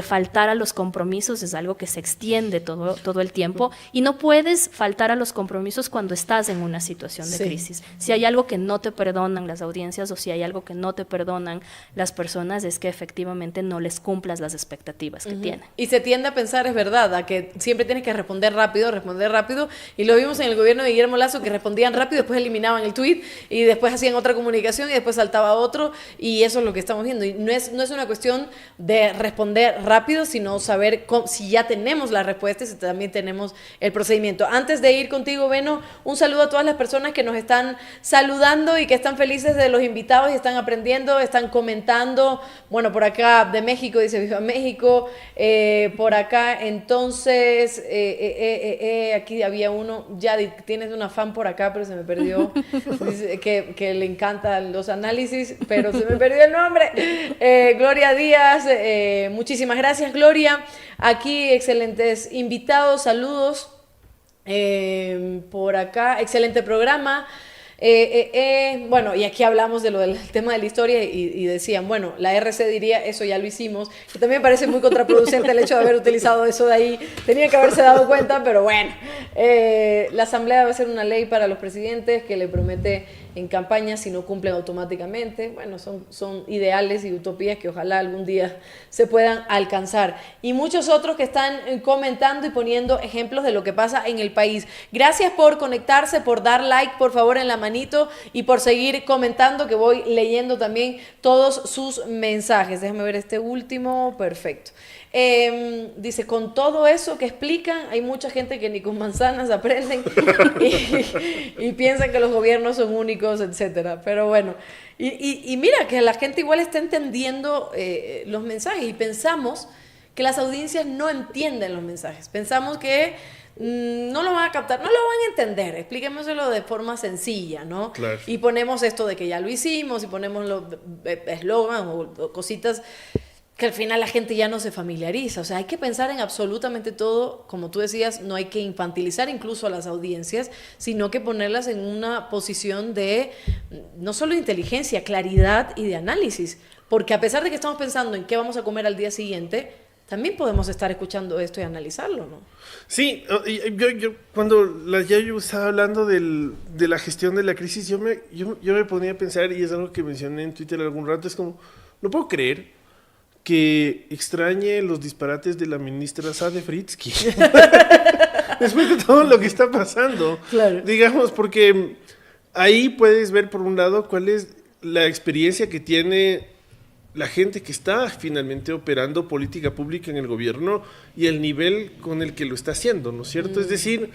faltar a los compromisos es algo que se extiende todo el tiempo, y no puedes faltar a los compromisos cuando estás en una situación de crisis. Si hay algo que no te perdonan las audiencias, o si hay algo que no te perdonan las personas, es que efectivamente no les cumplas las expectativas que tienen. Y se tiende a pensar, es verdad, a que siempre tienes que responder rápido, y lo vimos en el gobierno de Guillermo Lasso, que respondían rápido, después eliminaban el tweet, y después hacían otra comunicación, y después saltaba otro, y eso es lo que estamos viendo. Y no es una cuestión de responder rápido, sino saber si ya tenemos la respuesta y si también tenemos el procedimiento. Antes de ir contigo, Beno, un saludo a todas las personas que nos están saludando y que están felices de los invitados y están aprendiendo, están comentando. Bueno, por acá de México dice Viva México, por acá entonces aquí había uno, ya tienes una fan por acá, pero se me perdió. Dice que le encantan los análisis, pero se me perdió el nombre. Gloria Díaz, muchísimas gracias, Gloria. Aquí excelentes invitados, saludos. Por acá, excelente programa. Bueno, y aquí hablamos de lo del tema de la historia y decían, bueno, la RC diría, eso ya lo hicimos, que también me parece muy contraproducente el hecho de haber utilizado eso de ahí, tenía que haberse dado cuenta, pero bueno, la Asamblea va a hacer una ley para los presidentes que le promete en campaña si no cumplen automáticamente. Bueno, son ideales y utopías que ojalá algún día se puedan alcanzar. Y muchos otros que están comentando y poniendo ejemplos de lo que pasa en el país. Gracias por conectarse, por dar like, por favor, en la manito, y por seguir comentando, que voy leyendo también todos sus mensajes. Déjame ver este último. Perfecto. Dice, con todo eso que explican, hay mucha gente que ni con manzanas aprenden y piensan que los gobiernos son únicos, etcétera. Pero bueno, y mira que la gente igual está entendiendo los mensajes, y pensamos que las audiencias no entienden los mensajes. Pensamos que no lo van a captar, no lo van a entender. Explíquemoselo de forma sencilla, ¿no? Claro. Y ponemos esto de que ya lo hicimos, y ponemos los eslogan o cositas que al final la gente ya no se familiariza. O sea, hay que pensar en absolutamente todo. Como tú decías, no hay que infantilizar incluso a las audiencias, sino que ponerlas en una posición de no solo inteligencia, claridad y de análisis. Porque a pesar de que estamos pensando en qué vamos a comer al día siguiente, también podemos estar escuchando esto y analizarlo, ¿no? Sí, yo cuando la Yayo estaba hablando de la gestión de la crisis, yo me ponía a pensar, y es algo que mencioné en Twitter algún rato, es como, no puedo creer que extrañe los disparates de la ministra Sade Fritsky. Después de todo lo que está pasando. Claro. Digamos, porque ahí puedes ver, por un lado, cuál es la experiencia que tiene la gente que está finalmente operando política pública en el gobierno y el nivel con el que lo está haciendo, ¿no es cierto? Es decir,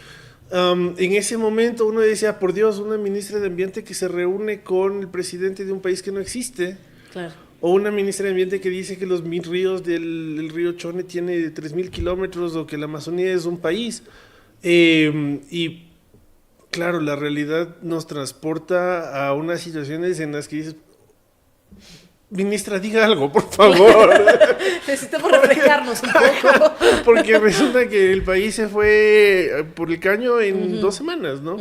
en ese momento uno decía, por Dios, una ministra de Ambiente que se reúne con el presidente de un país que no existe. Claro. O una ministra de Ambiente que dice que los ríos del río Chone tiene 3.000 kilómetros, o que la Amazonía es un país. Y claro, la realidad nos transporta a unas situaciones en las que dices, ministra, diga algo, por favor. Necesitamos refrescarnos un poco. Porque resulta que el país se fue por el caño en 2 semanas, ¿no?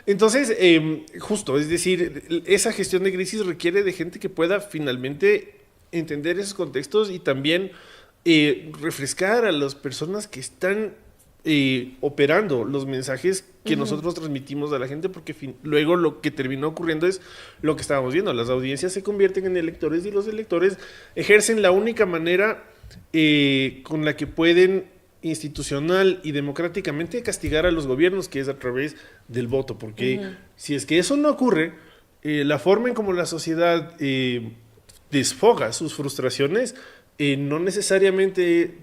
Entonces, justo, es decir, esa gestión de crisis requiere de gente que pueda finalmente entender esos contextos y también refrescar a las personas que están operando los mensajes que nosotros transmitimos a la gente, porque luego lo que terminó ocurriendo es lo que estábamos viendo. Las audiencias se convierten en electores, y los electores ejercen la única manera con la que pueden institucional y democráticamente castigar a los gobiernos, que es a través del voto, porque si es que eso no ocurre, la forma en cómo la sociedad desfoga sus frustraciones no necesariamente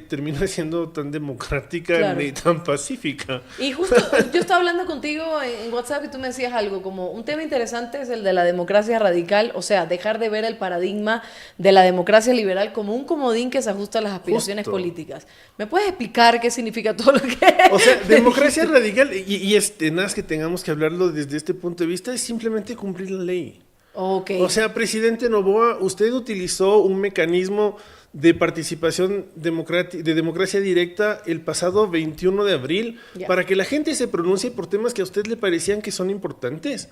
termina siendo tan democrática, claro, ni tan pacífica. Y justo yo estaba hablando contigo en WhatsApp y tú me decías algo como un tema interesante es el de la democracia radical, o sea, dejar de ver el paradigma de la democracia liberal como un comodín que se ajusta a las aspiraciones políticas. ¿Me puedes explicar qué significa todo lo que... O sea, democracia radical, y es tenaz que tengamos que hablarlo desde este punto de vista, es simplemente cumplir la ley. Okay. O sea, presidente Noboa, usted utilizó un mecanismo de participación de democracia directa el pasado 21 de abril para que la gente se pronuncie por temas que a usted le parecían que son importantes.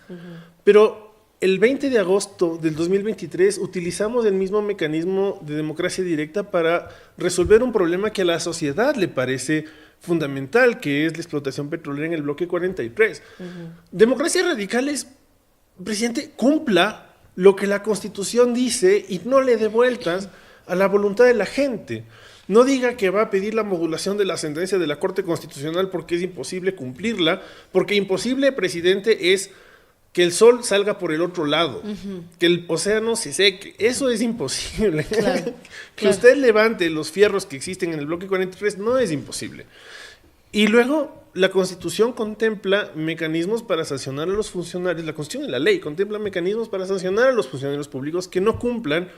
Pero el 20 de agosto del 2023 utilizamos el mismo mecanismo de democracia directa para resolver un problema que a la sociedad le parece fundamental, que es la explotación petrolera en el bloque 43. Democracia radical es, presidente, cumpla lo que la Constitución dice y no le dé vueltas a la voluntad de la gente. No diga que va a pedir la modulación de la sentencia de la Corte Constitucional porque es imposible cumplirla, porque imposible, presidente, es que el sol salga por el otro lado, que el océano se seque. Eso es imposible. Claro, que usted levante los fierros que existen en el bloque 43 no es imposible. Y luego la Constitución contempla mecanismos para sancionar a los funcionarios, la Constitución y la ley contemplan mecanismos para sancionar a los funcionarios públicos que no cumplan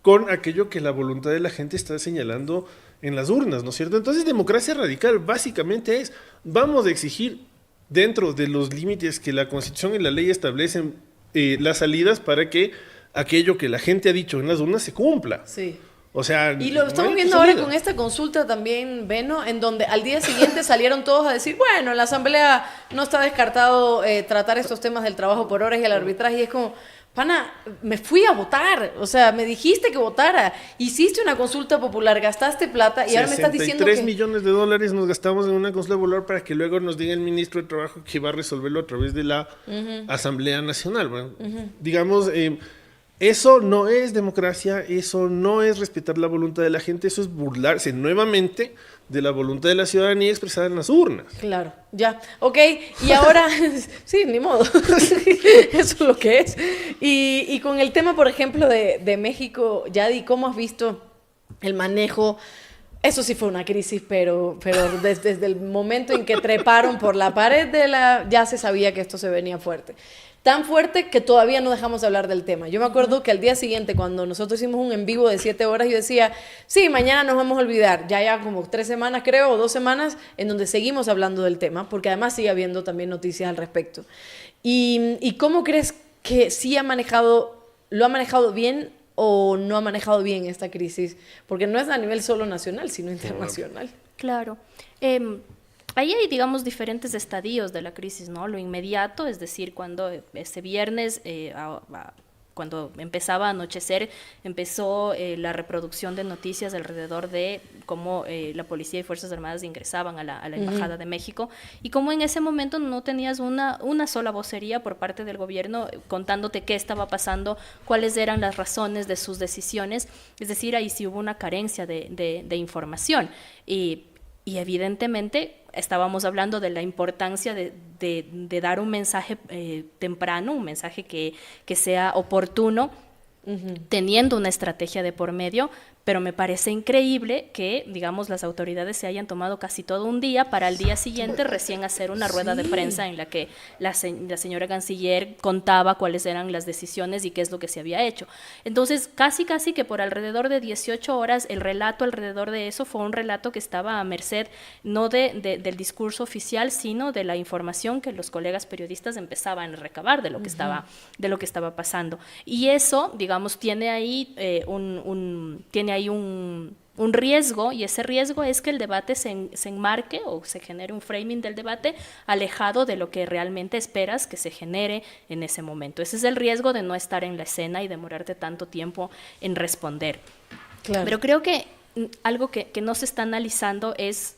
con aquello que la voluntad de la gente está señalando en las urnas, ¿no es cierto? Entonces, democracia radical básicamente es, vamos a exigir dentro de los límites que la Constitución y la ley establecen las salidas para que aquello que la gente ha dicho en las urnas se cumpla. Sí. O sea, y lo estamos viendo ahora con esta consulta también, Beno, en donde al día siguiente salieron todos a decir, bueno, en la Asamblea no está descartado tratar estos temas del trabajo por horas y el arbitraje, y es como, pana, me fui a votar, o sea, me dijiste que votara, hiciste una consulta popular, gastaste plata y ahora me estás diciendo que... 63 millones de dólares nos gastamos en una consulta popular para que luego nos diga el ministro de Trabajo que va a resolverlo a través de la Asamblea Nacional. Bueno, digamos, eso no es democracia, eso no es respetar la voluntad de la gente, eso es burlarse nuevamente de la voluntad de la ciudadanía expresada en las urnas. Claro, ya, ok, y ahora, sí, ni modo, eso es lo que es. Y con el tema, por ejemplo, de México, Yadi, ¿cómo has visto el manejo? Eso sí fue una crisis, pero desde el momento en que treparon por la pared ya se sabía que esto se venía fuerte. Tan fuerte que todavía no dejamos de hablar del tema. Yo me acuerdo que al día siguiente, cuando nosotros hicimos un en vivo de 7 horas, yo decía, sí, mañana nos vamos a olvidar. Ya como 3 semanas, creo, o 2 semanas, en donde seguimos hablando del tema, porque además sigue habiendo también noticias al respecto. ¿Y cómo crees que sí lo ha manejado bien o no ha manejado bien esta crisis? Porque no es a nivel solo nacional, sino internacional. Claro. Ahí hay, digamos, diferentes estadios de la crisis, ¿no? Lo inmediato, es decir, cuando este viernes, cuando empezaba a anochecer, empezó la reproducción de noticias alrededor de cómo la policía y Fuerzas Armadas ingresaban a la Embajada de México, y cómo en ese momento no tenías una sola vocería por parte del gobierno contándote qué estaba pasando, cuáles eran las razones de sus decisiones, es decir, ahí sí hubo una carencia de información, y evidentemente estábamos hablando de la importancia de dar un mensaje temprano, un mensaje que sea oportuno, teniendo una estrategia de por medio, pero me parece increíble que, digamos, las autoridades se hayan tomado casi todo un día para al día siguiente recién hacer una rueda de prensa en la que la señora canciller contaba cuáles eran las decisiones y qué es lo que se había hecho. Entonces, casi que por alrededor de 18 horas, el relato alrededor de eso fue un relato que estaba a merced no del discurso oficial, sino de la información que los colegas periodistas empezaban a recabar de lo que estaba pasando. Y eso, digamos, tiene ahí un riesgo, y ese riesgo es que el debate se enmarque o se genere un framing del debate alejado de lo que realmente esperas que se genere en ese momento. Ese es el riesgo de no estar en la escena y demorarte tanto tiempo en responder. Claro. Pero creo que algo que no se está analizando es,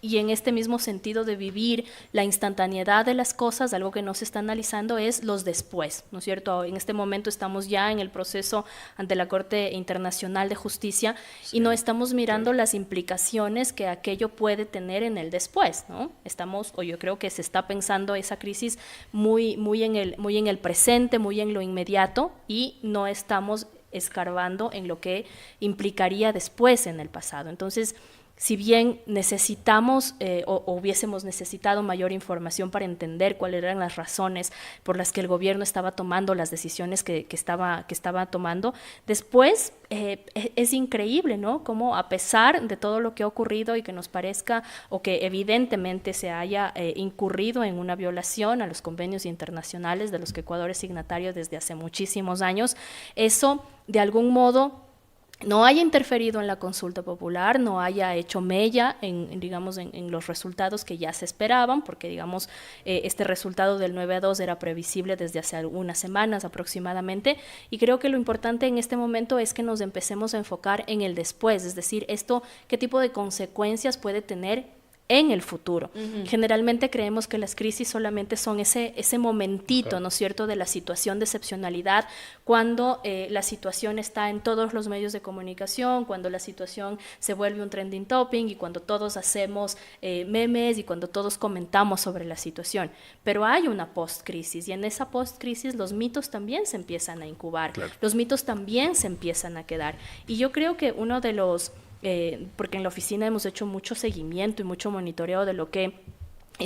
y en este mismo sentido de vivir la instantaneidad de las cosas, algo que no se está analizando es los después, ¿no es cierto? En este momento estamos ya en el proceso ante la Corte Internacional de Justicia, sí, y no estamos mirando las implicaciones que aquello puede tener en el después, ¿no? Yo creo que se está pensando esa crisis muy en el presente, muy en lo inmediato, y no estamos escarbando en lo que implicaría después en el pasado. Entonces, si bien necesitamos o hubiésemos necesitado mayor información para entender cuáles eran las razones por las que el gobierno estaba tomando las decisiones que estaba tomando, después es increíble, ¿no? Cómo a pesar de todo lo que ha ocurrido y que nos parezca o que evidentemente se haya incurrido en una violación a los convenios internacionales de los que Ecuador es signatario desde hace muchísimos años, eso de algún modo no haya interferido en la consulta popular, no haya hecho mella en los resultados que ya se esperaban, porque digamos este resultado del 9-2 era previsible desde hace algunas semanas aproximadamente, y creo que lo importante en este momento es que nos empecemos a enfocar en el después, es decir, esto, qué tipo de consecuencias puede tener en el futuro. Generalmente creemos que las crisis solamente son ese momentito, ¿no es cierto?, de la situación de excepcionalidad, cuando la situación está en todos los medios de comunicación, cuando la situación se vuelve un trending topic y cuando todos hacemos memes y cuando todos comentamos sobre la situación. Pero hay una post-crisis, y en esa post-crisis los mitos también se empiezan a incubar, claro. Los mitos también se empiezan a quedar. Y yo creo que uno de los porque en la oficina hemos hecho mucho seguimiento y mucho monitoreo de lo que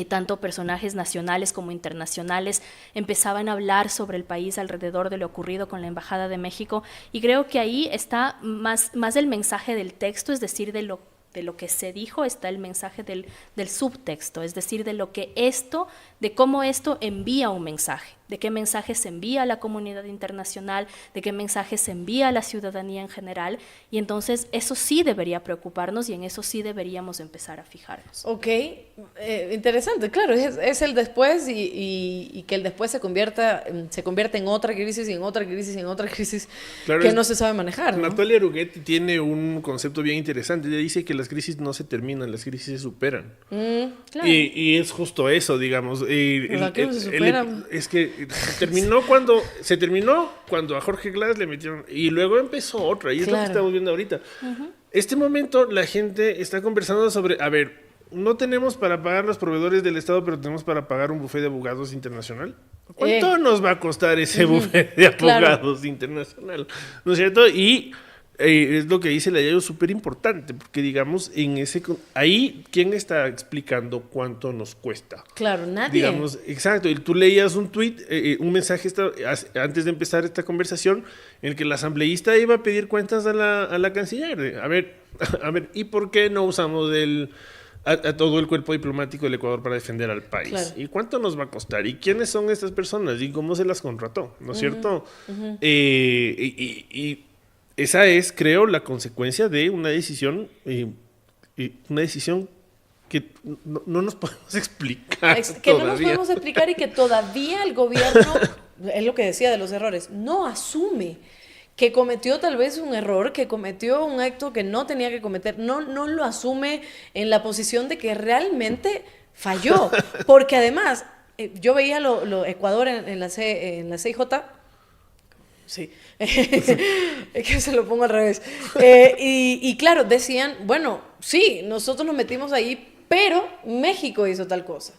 tanto personajes nacionales como internacionales empezaban a hablar sobre el país alrededor de lo ocurrido con la Embajada de México, y creo que ahí está más el mensaje del texto, es decir, de lo que se dijo, está el mensaje del subtexto, es decir, de cómo esto envía un mensaje, de qué mensaje se envía a la comunidad internacional, de qué mensaje se envía a la ciudadanía en general, y entonces eso sí debería preocuparnos y en eso sí deberíamos empezar a fijarnos. Ok, interesante, claro, es el después y que el después se convierte en otra crisis y en otra crisis y en otra crisis, claro, que no se sabe manejar, ¿no? Natalia Aruguetti tiene un concepto bien interesante. Ella dice que las crisis no se terminan, las crisis se superan. Claro. Y es justo eso, digamos. Se superan. Es que se terminó cuando a Jorge Glass le metieron, y luego empezó otra, y es lo que estamos viendo ahorita. Este momento la gente está conversando sobre, a ver, no tenemos para pagar los proveedores del Estado, pero tenemos para pagar un bufete de abogados internacional. ¿Cuánto nos va a costar ese bufete de abogados internacional? ¿No es cierto? Y es lo que dice la Yayo, súper importante, porque digamos, ahí, ¿quién está explicando cuánto nos cuesta? Claro, nadie. Digamos, exacto, y tú leías un tweet, un mensaje antes de empezar esta conversación, en el que el asambleísta iba a pedir cuentas a la canciller. A ver, ¿y por qué no usamos a todo el cuerpo diplomático del Ecuador para defender al país? Claro. ¿Y cuánto nos va a costar? ¿Y quiénes son estas personas? ¿Y cómo se las contrató? ¿No es cierto? Y esa es, creo, la consecuencia de una decisión que no nos podemos explicar. No nos podemos explicar y que todavía el gobierno, es lo que decía de los errores, no asume que cometió tal vez un error, que cometió un acto que no tenía que cometer, no lo asume en la posición de que realmente falló. Porque además, yo veía Ecuador en la CIJ. Sí, es que se lo pongo al revés. Y claro, decían, bueno, sí, nosotros nos metimos ahí, pero México hizo tal cosa.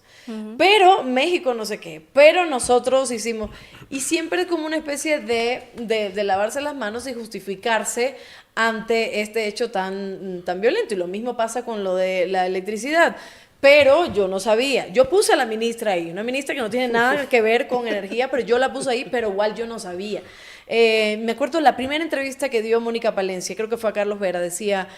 Pero México no sé qué, pero nosotros hicimos, y siempre es como una especie de lavarse las manos y justificarse ante este hecho tan violento. Y lo mismo pasa con lo de la electricidad. Pero yo no sabía. Yo puse a la ministra ahí, una ministra que no tiene nada que ver con energía, pero yo la puse ahí, pero igual yo no sabía. Me acuerdo la primera entrevista que dio Mónica Palencia, creo que fue a Carlos Vera, decía,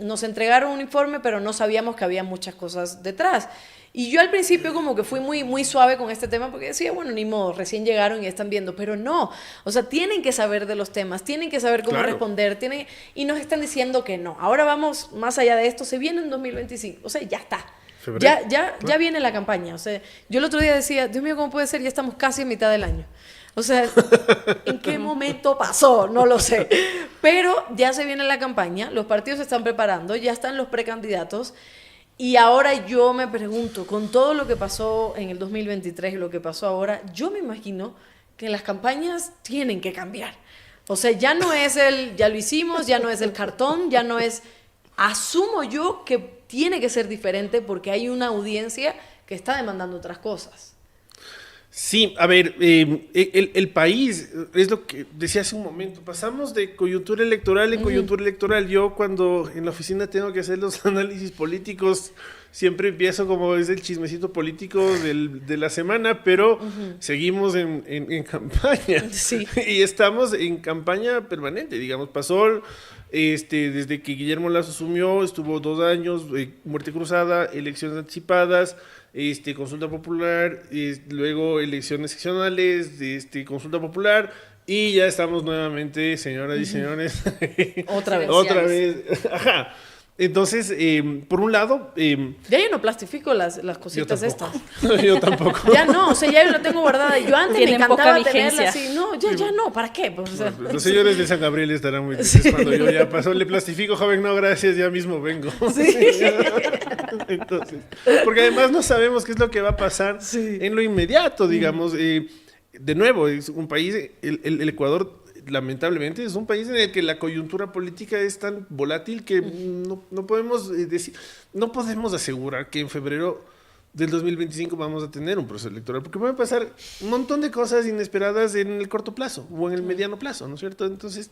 nos entregaron un informe, pero no sabíamos que había muchas cosas detrás. Y yo al principio como que fui muy suave con este tema porque decía, bueno, ni modo, recién llegaron y están viendo, pero no, o sea, tienen que saber de los temas, tienen que saber cómo responder, y nos están diciendo que no. Ahora vamos más allá de esto, se viene en 2025, o sea, ya está. Ya viene la campaña, o sea, yo el otro día decía, Dios mío, ¿cómo puede ser? Ya estamos casi en mitad del año. O sea, ¿en qué momento pasó? No lo sé. Pero ya se viene la campaña, los partidos se están preparando, ya están los precandidatos. Y ahora yo me pregunto, con todo lo que pasó en el 2023 y lo que pasó ahora, yo me imagino que las campañas tienen que cambiar. O sea, ya no es ya lo hicimos, ya no es el cartón, ya no es... Asumo yo que tiene que ser diferente porque hay una audiencia que está demandando otras cosas. Sí, a ver, el país, es lo que decía hace un momento, pasamos de coyuntura electoral en coyuntura electoral. Yo cuando en la oficina tengo que hacer los análisis políticos, siempre empiezo como es el chismecito político de la semana, pero seguimos en campaña. Sí. Y estamos en campaña permanente, digamos, pasó... desde que Guillermo Lasso asumió, estuvo 2 años, muerte cruzada, elecciones anticipadas, consulta popular, luego elecciones seccionales, consulta popular, y ya estamos nuevamente, señoras y señores. Otra vez. Ajá. Entonces, por un lado... ya yo no plastifico las cositas estas. Yo tampoco. Ya no, o sea, ya yo la tengo guardada. Yo antes me encantaba tenerla así. No, ya no, ¿para qué? Pues, o sea, los señores de San Gabriel estarán muy tristes cuando yo ya pasó. Le plastifico, joven, no, gracias, ya mismo vengo. Sí. Entonces, porque además no sabemos qué es lo que va a pasar en lo inmediato, digamos. De nuevo, es un país, el Ecuador... lamentablemente es un país en el que la coyuntura política es tan volátil que no podemos no podemos asegurar que en febrero del 2025 vamos a tener un proceso electoral, porque pueden pasar un montón de cosas inesperadas en el corto plazo o en el mediano plazo, ¿no es cierto? Entonces,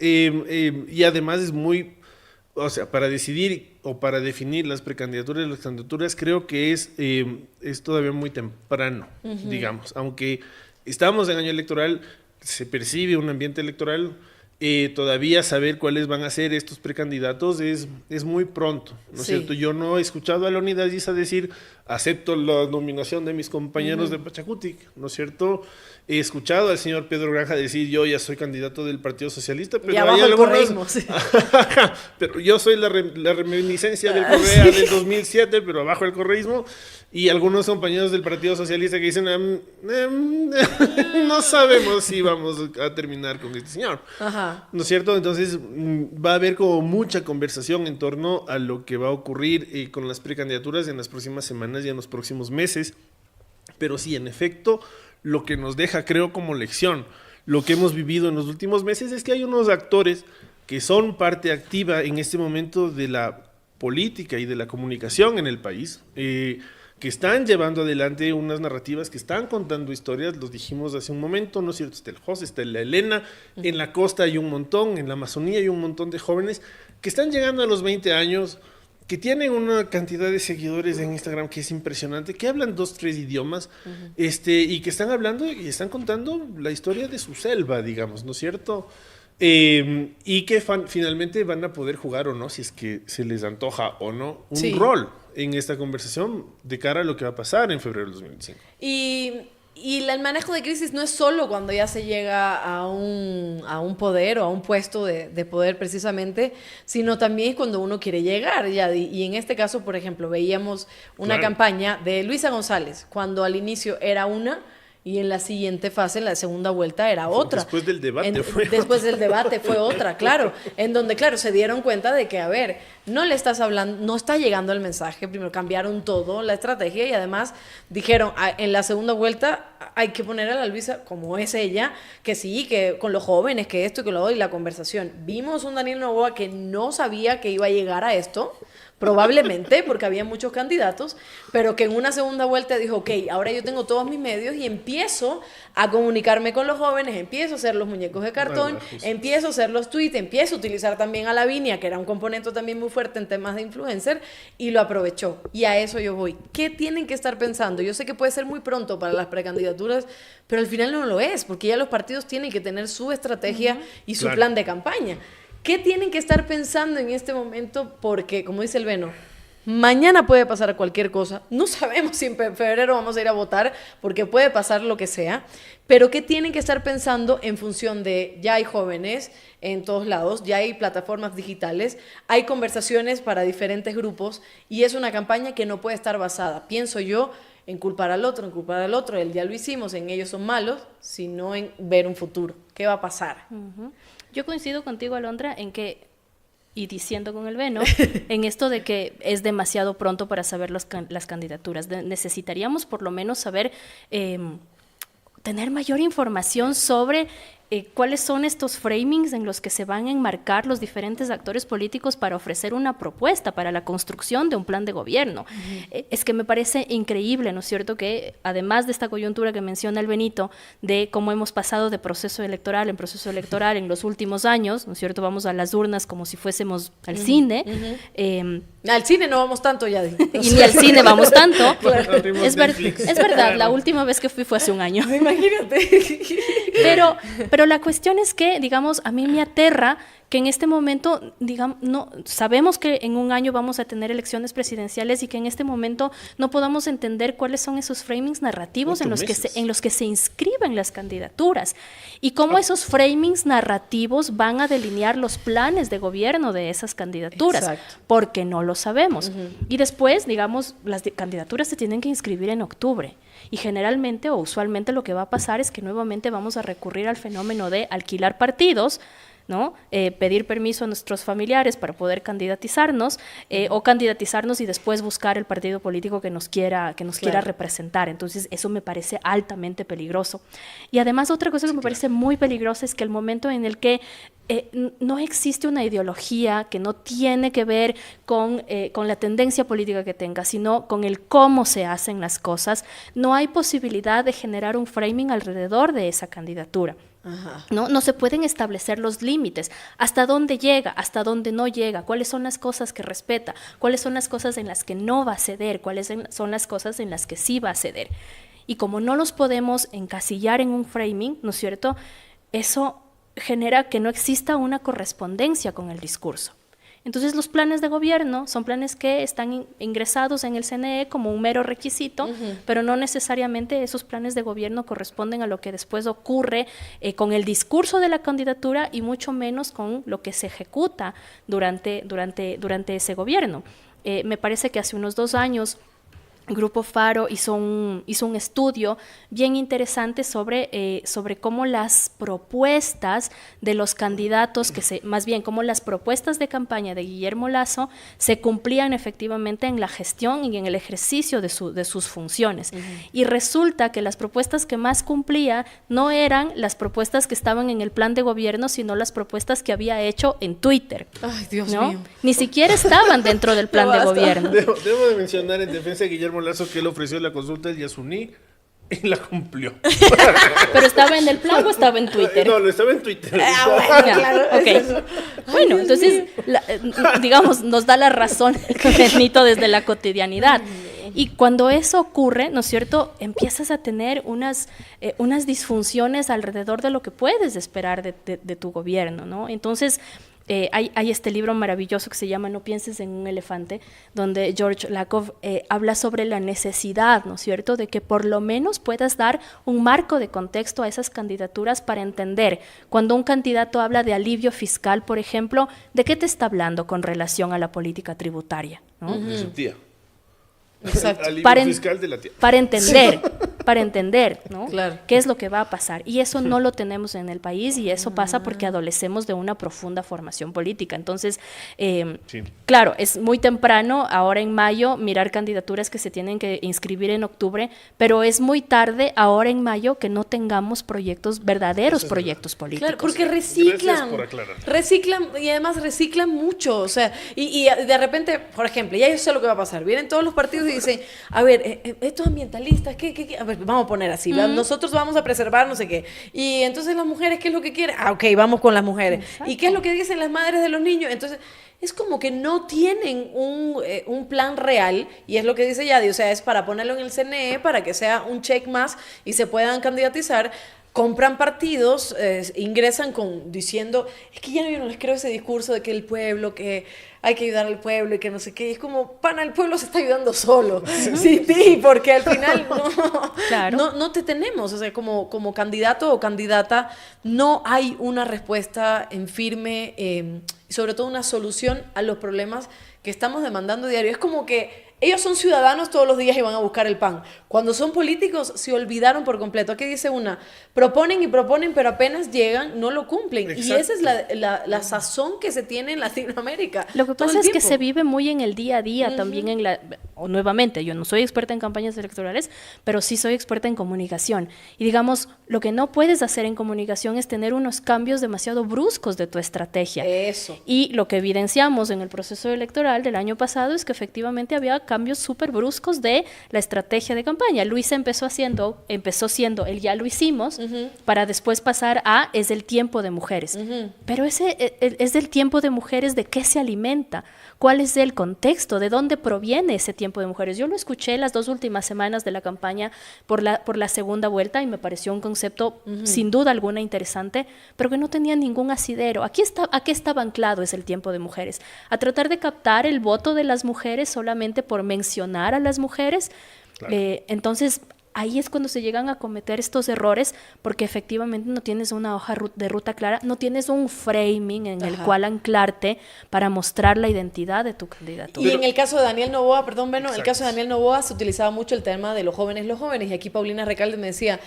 y además es muy, o sea, para decidir o para definir las precandidaturas y las candidaturas, creo que es todavía muy temprano, digamos, aunque estamos en año electoral, se percibe un ambiente electoral, Todavía saber cuáles van a ser estos precandidatos es muy pronto, ¿no es cierto? Yo no he escuchado a Leonidas Issa decir, acepto la nominación de mis compañeros de Pachacutic, ¿no es cierto? He escuchado al señor Pedro Granja decir, yo ya soy candidato del Partido Socialista, pero hay algunos... correísmo, sí. Pero yo soy la reminiscencia del Correa del 2007, pero abajo el correísmo, y algunos compañeros del Partido Socialista que dicen, no sabemos si vamos a terminar con este señor. Ajá. ¿No es cierto? Entonces va a haber como mucha conversación en torno a lo que va a ocurrir con las precandidaturas en las próximas semanas y en los próximos meses. Pero sí, en efecto, lo que nos deja, creo, como lección, lo que hemos vivido en los últimos meses es que hay unos actores que son parte activa en este momento de la política y de la comunicación en el país, que están llevando adelante unas narrativas, que están contando historias, los dijimos hace un momento, ¿no es cierto? Está el José, está la Elena, en la costa hay un montón, en la Amazonía hay un montón de jóvenes que están llegando a los 20 años, que tienen una cantidad de seguidores en Instagram que es impresionante, que hablan 2, 3 idiomas, y que están hablando y están contando la historia de su selva, digamos, ¿no es cierto? Y que finalmente van a poder jugar o no, si es que se les antoja o no, un rol en esta conversación de cara a lo que va a pasar en febrero del 2025. Y el manejo de crisis no es solo cuando ya se llega a un poder o a un puesto de poder precisamente, sino también cuando uno quiere llegar. Y en este caso, por ejemplo, veíamos una campaña de Luisa González, cuando al inicio era una, y en la siguiente fase, en la segunda vuelta, era otra. Después del debate fue otra, claro. En donde, claro, se dieron cuenta de que, a ver, no le estás hablando, no está llegando el mensaje. Primero cambiaron todo, la estrategia, y además dijeron, en la segunda vuelta hay que poner a la Luisa como es ella, que sí, que con los jóvenes, que esto y que lo otro, y la conversación. Vimos un Daniel Noboa que no sabía que iba a llegar a esto, probablemente, porque había muchos candidatos, pero que en una segunda vuelta dijo, ok, ahora yo tengo todos mis medios y empiezo a comunicarme con los jóvenes, empiezo a hacer los muñecos de cartón, empiezo a hacer los tweets, empiezo a utilizar también a Lavinia, que era un componente también muy fuerte en temas de influencer, y lo aprovechó. Y a eso yo voy. ¿Qué tienen que estar pensando? Yo sé que puede ser muy pronto para las precandidaturas, pero al final no lo es, porque ya los partidos tienen que tener su estrategia y su plan de campaña. ¿Qué tienen que estar pensando en este momento? Porque, como dice el Beno, mañana puede pasar cualquier cosa. No sabemos si en febrero vamos a ir a votar, porque puede pasar lo que sea. Pero ¿qué tienen que estar pensando en función de ya hay jóvenes en todos lados, ya hay plataformas digitales, hay conversaciones para diferentes grupos, y es una campaña que no puede estar basada, pienso yo, en culpar al otro, el día lo hicimos, en ellos son malos, sino en ver un futuro. ¿Qué va a pasar? Yo coincido contigo, Alondra, en que, y diciendo con el Beno, en esto de que es demasiado pronto para saber las candidaturas. Necesitaríamos por lo menos saber, tener mayor información sobre cuáles son estos framings en los que se van a enmarcar los diferentes actores políticos para ofrecer una propuesta para la construcción de un plan de gobierno. Es que me parece increíble, ¿no es cierto?, que además de esta coyuntura que menciona el Benito, de cómo hemos pasado de proceso electoral en proceso electoral en los últimos años, ¿no es cierto?, vamos a las urnas como si fuésemos al cine. Al cine no vamos tanto ya. Y ni al cine vamos tanto. Claro. Es verdad, la última vez que fui fue hace un año. Imagínate. Pero la cuestión es que, digamos, a mí me aterra que en este momento, digamos, no, sabemos que en un año vamos a tener elecciones presidenciales y que en este momento no podamos entender cuáles son esos framings narrativos en los que se inscriben las candidaturas y cómo esos framings narrativos van a delinear los planes de gobierno de esas candidaturas. Exacto. Porque no lo sabemos. Y después, digamos, las candidaturas se tienen que inscribir en octubre. Y generalmente o usualmente lo que va a pasar es que nuevamente vamos a recurrir al fenómeno de alquilar partidos, ¿no? Pedir permiso a nuestros familiares para poder candidatizarnos o candidatizarnos y después buscar el partido político que nos quiera representar. Entonces eso me parece altamente peligroso. Y además otra cosa que me parece muy peligrosa es que el momento en el que no existe una ideología que no tiene que ver con la tendencia política que tenga, sino con el cómo se hacen las cosas, no hay posibilidad de generar un framing alrededor de esa candidatura. Ajá. No se pueden establecer los límites, hasta dónde llega, hasta dónde no llega, cuáles son las cosas que respeta, cuáles son las cosas en las que no va a ceder, cuáles son las cosas en las que sí va a ceder. Y como no los podemos encasillar en un framing, ¿no es cierto?, eso genera que no exista una correspondencia con el discurso. Entonces los planes de gobierno son planes que están ingresados en el CNE como un mero requisito, pero no necesariamente esos planes de gobierno corresponden a lo que después ocurre con el discurso de la candidatura y mucho menos con lo que se ejecuta durante ese gobierno. Me parece que hace unos 2 años Grupo Faro hizo un estudio bien interesante sobre cómo las propuestas de los candidatos, más bien cómo las propuestas de campaña de Guillermo Lasso se cumplían efectivamente en la gestión y en el ejercicio de sus funciones. Y resulta que las propuestas que más cumplía no eran las propuestas que estaban en el plan de gobierno, sino las propuestas que había hecho en Twitter. Ay, Dios ¿no? mío. Ni siquiera estaban dentro del plan de gobierno. Debo de mencionar en defensa de Guillermo Lasso que él ofreció la consulta del Yasuní y la cumplió. ¿Pero estaba en el plan o estaba en Twitter? No, estaba en Twitter. Bueno, claro. Okay. Bueno, entonces, digamos, nos da la razón Benito desde la cotidianidad. Y cuando eso ocurre, ¿no es cierto?, empiezas a tener unas disfunciones alrededor de lo que puedes esperar de tu gobierno, ¿no? Entonces, hay este libro maravilloso que se llama No pienses en un elefante, donde George Lakoff habla sobre la necesidad, ¿no es cierto?, de que por lo menos puedas dar un marco de contexto a esas candidaturas para entender. Cuando un candidato habla de alivio fiscal, por ejemplo, ¿de qué te está hablando con relación a la política tributaria, ¿no? De su tía. Exacto. Alivio fiscal de la tía. Para entender, ¿no? Claro. ¿Qué es lo que va a pasar? Y eso no lo tenemos en el país y eso pasa porque adolecemos de una profunda formación política. Entonces, claro, es muy temprano, ahora en mayo, mirar candidaturas que se tienen que inscribir en octubre, pero es muy tarde, ahora en mayo, que no tengamos verdaderos proyectos políticos. Claro, porque Gracias por aclarar. reciclan y además reciclan mucho, o sea, y de repente, por ejemplo, ya yo sé lo que va a pasar, vienen todos los partidos y dicen, a ver, estos ambientalistas, ¿qué? A ver, vamos a poner así, nosotros vamos a preservar no sé qué, y entonces las mujeres, ¿qué es lo que quieren? Ok, vamos con las mujeres. Exacto. ¿Y qué es lo que dicen las madres de los niños? Entonces, es como que no tienen un plan real, y es lo que dice Yadi, o sea, es para ponerlo en el CNE, para que sea un check más y se puedan candidatizar. Compran partidos, ingresan diciendo, es que ya yo no les creo ese discurso de que el pueblo, que hay que ayudar al pueblo y que no sé qué. Y es como, pana, el pueblo se está ayudando solo. Sí, porque al final Claro. no te tenemos. O sea, como candidato o candidata, no hay una respuesta en firme y sobre todo una solución a los problemas que estamos demandando diario. Es como que ellos son ciudadanos todos los días y van a buscar el pan. Cuando son políticos se olvidaron por completo. Aquí dice una, proponen y proponen, pero apenas llegan, no lo cumplen. Exacto. Y esa es la sazón que se tiene en Latinoamérica. Lo que todo pasa el es que tiempo. se vive muy en el día a día, también nuevamente, yo no soy experta en campañas electorales, pero sí soy experta en comunicación. Y digamos, lo que no puedes hacer en comunicación es tener unos cambios demasiado bruscos de tu estrategia. Eso. Y lo que evidenciamos en el proceso electoral del año pasado es que efectivamente había cambios súper bruscos de la estrategia de campaña. Luisa empezó siendo el ya lo hicimos, para después pasar a es el tiempo de mujeres. Pero ese es del tiempo de mujeres, ¿de qué se alimenta? ¿Cuál es el contexto? ¿De dónde proviene ese tiempo de mujeres? Yo lo escuché las 2 últimas semanas de la campaña por la segunda vuelta y me pareció un concepto sin duda alguna interesante, pero que no tenía ningún asidero. ¿A qué estaba anclado es el tiempo de mujeres? ¿A tratar de captar el voto de las mujeres solamente por mencionar a las mujeres? Claro. Entonces, ahí es cuando se llegan a cometer estos errores, porque efectivamente no tienes una hoja de ruta clara, no tienes un framing en el cual anclarte para mostrar la identidad de tu candidatura. Y en el caso de Daniel Noboa, perdón, Beno, en el caso de Daniel Noboa se utilizaba mucho el tema de los jóvenes, y aquí Paulina Recalde me decía,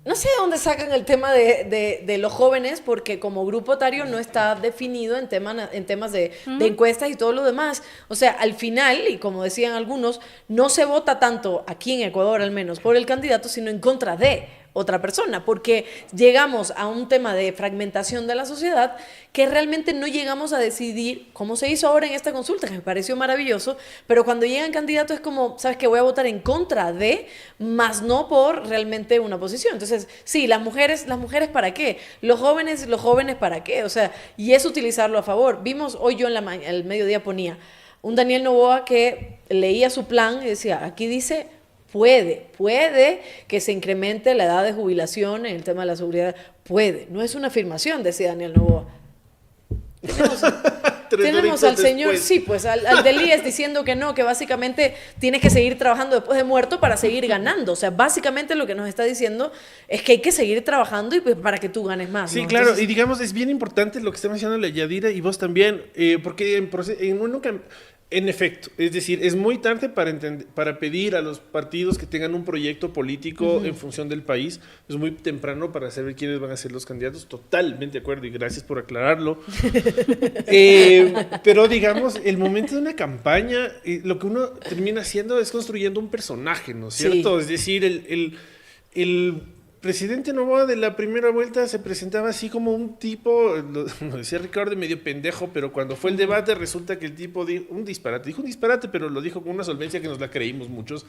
no sé de dónde sacan el tema de los jóvenes, porque como grupo etario no está definido en temas de encuestas y todo lo demás. O sea, al final, y como decían algunos, no se vota tanto, aquí en Ecuador al menos, por el candidato, sino en contra de otra persona, porque llegamos a un tema de fragmentación de la sociedad que realmente no llegamos a decidir, como se hizo ahora en esta consulta, que me pareció maravilloso, pero cuando llegan candidatos es como, ¿sabes qué? Voy a votar en contra de, más no por realmente una posición. Entonces, sí, las mujeres ¿para qué? Los jóvenes ¿para qué? O sea, y es utilizarlo a favor. Vimos, hoy yo el mediodía ponía un Daniel Noboa que leía su plan y decía, aquí dice puede que se incremente la edad de jubilación en el tema de la seguridad. Puede, no es una afirmación, decía Daniel Noboa. Tenemos al señor, sí, pues al del IES diciendo que no, que básicamente tiene que seguir trabajando después de muerto para seguir ganando. O sea, básicamente lo que nos está diciendo es que hay que seguir trabajando y pues para que tú ganes más. Sí, ¿no? claro, Entonces, y digamos, es bien importante lo que está mencionando la Yadira y vos también, porque en efecto, es decir, es muy tarde para pedir a los partidos que tengan un proyecto político en función del país. Es muy temprano para saber quiénes van a ser los candidatos. Totalmente de acuerdo y gracias por aclararlo. Pero digamos, el momento de una campaña, lo que uno termina haciendo es construyendo un personaje, ¿no es cierto? Sí. Es decir, el presidente Noboa de la primera vuelta se presentaba así como un tipo, lo decía Ricardo, de medio pendejo, pero cuando fue el debate resulta que el tipo dijo un disparate, pero lo dijo con una solvencia que nos la creímos muchos.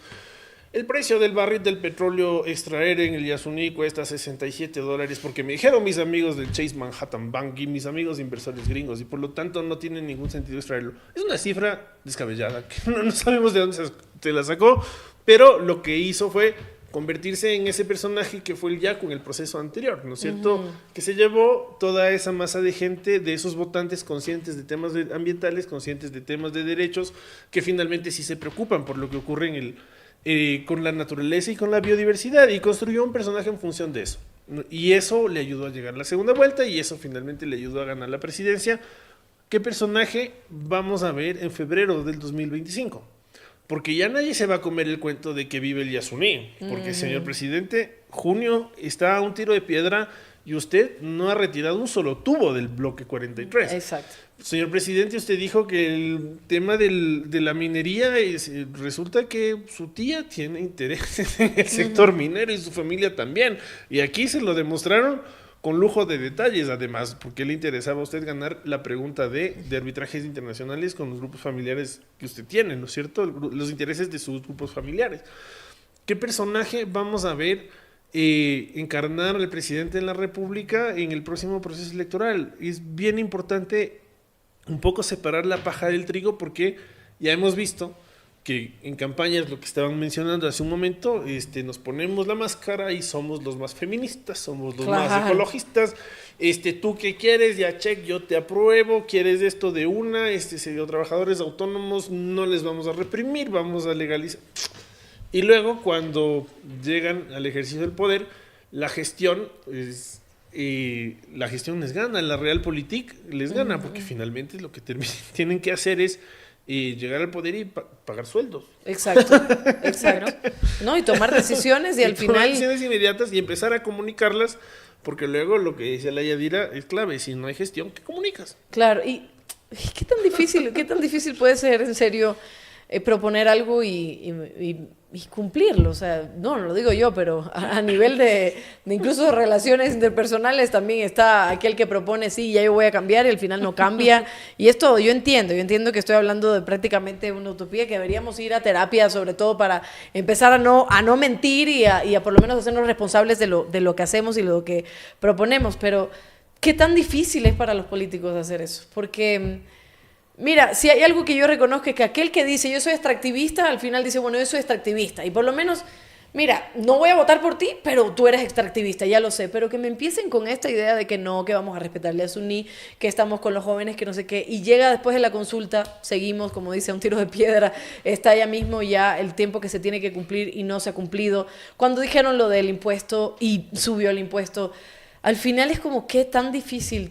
El precio del barril del petróleo extraer en el Yasuní cuesta $67 porque me dijeron mis amigos del Chase Manhattan Bank y mis amigos inversores gringos y por lo tanto no tiene ningún sentido extraerlo. Es una cifra descabellada que no sabemos de dónde se la sacó, pero lo que hizo fue convertirse en ese personaje que fue el Yaku en el proceso anterior, ¿no es cierto? Que se llevó toda esa masa de gente, de esos votantes conscientes de temas ambientales, conscientes de temas de derechos, que finalmente sí se preocupan por lo que ocurre con la naturaleza y con la biodiversidad, y construyó un personaje en función de eso. Y eso le ayudó a llegar a la segunda vuelta, y eso finalmente le ayudó a ganar la presidencia. ¿Qué personaje vamos a ver en febrero del 2025? Porque ya nadie se va a comer el cuento de que vive el Yasuní. Porque, señor presidente, junio está a un tiro de piedra y usted no ha retirado un solo tubo del bloque 43. Exacto. Señor presidente, usted dijo que el tema de la minería resulta que su tía tiene intereses en el sector minero y su familia también. Y aquí se lo demostraron con lujo de detalles, además, porque le interesaba a usted ganar la pregunta de arbitrajes internacionales con los grupos familiares que usted tiene, ¿no es cierto? Los intereses de sus grupos familiares. ¿Qué personaje vamos a ver encarnar al presidente de la República en el próximo proceso electoral? Es bien importante un poco separar la paja del trigo porque ya hemos visto que en campañas, lo que estaban mencionando hace un momento, nos ponemos la máscara y somos los más feministas, somos los más ecologistas. ¿Tú qué quieres? Ya check, yo te apruebo. ¿Quieres esto de una? Trabajadores autónomos no les vamos a reprimir, vamos a legalizar. Y luego, cuando llegan al ejercicio del poder, la gestión les gana, la realpolitik les gana, porque finalmente lo que tienen que hacer es llegar al poder y pagar sueldos. Exacto. No, y tomar decisiones y al final... Tomar decisiones inmediatas y empezar a comunicarlas, porque luego lo que dice la Yadira es clave. Si no hay gestión, ¿qué comunicas? Claro, y qué tan difícil puede ser, en serio, proponer algo y cumplirlo. O sea, no lo digo yo, pero a nivel de incluso relaciones interpersonales también está aquel que propone, sí, ya yo voy a cambiar y al final no cambia. Y esto yo entiendo que estoy hablando de prácticamente una utopía, que deberíamos ir a terapia, sobre todo para empezar a no mentir y a por lo menos hacernos responsables de lo que hacemos y lo que proponemos. Pero ¿qué tan difícil es para los políticos hacer eso? Porque... mira, si hay algo que yo reconozco es que aquel que dice yo soy extractivista, al final dice, bueno, yo soy extractivista. Y por lo menos, mira, no voy a votar por ti, pero tú eres extractivista, ya lo sé. Pero que me empiecen con esta idea de que no, que vamos a respetarle a Yasuní, que estamos con los jóvenes, que no sé qué. Y llega después de la consulta, seguimos, como dice, a un tiro de piedra. Está ya mismo ya el tiempo que se tiene que cumplir y no se ha cumplido. Cuando dijeron lo del impuesto y subió el impuesto, al final es como, ¿qué tan difícil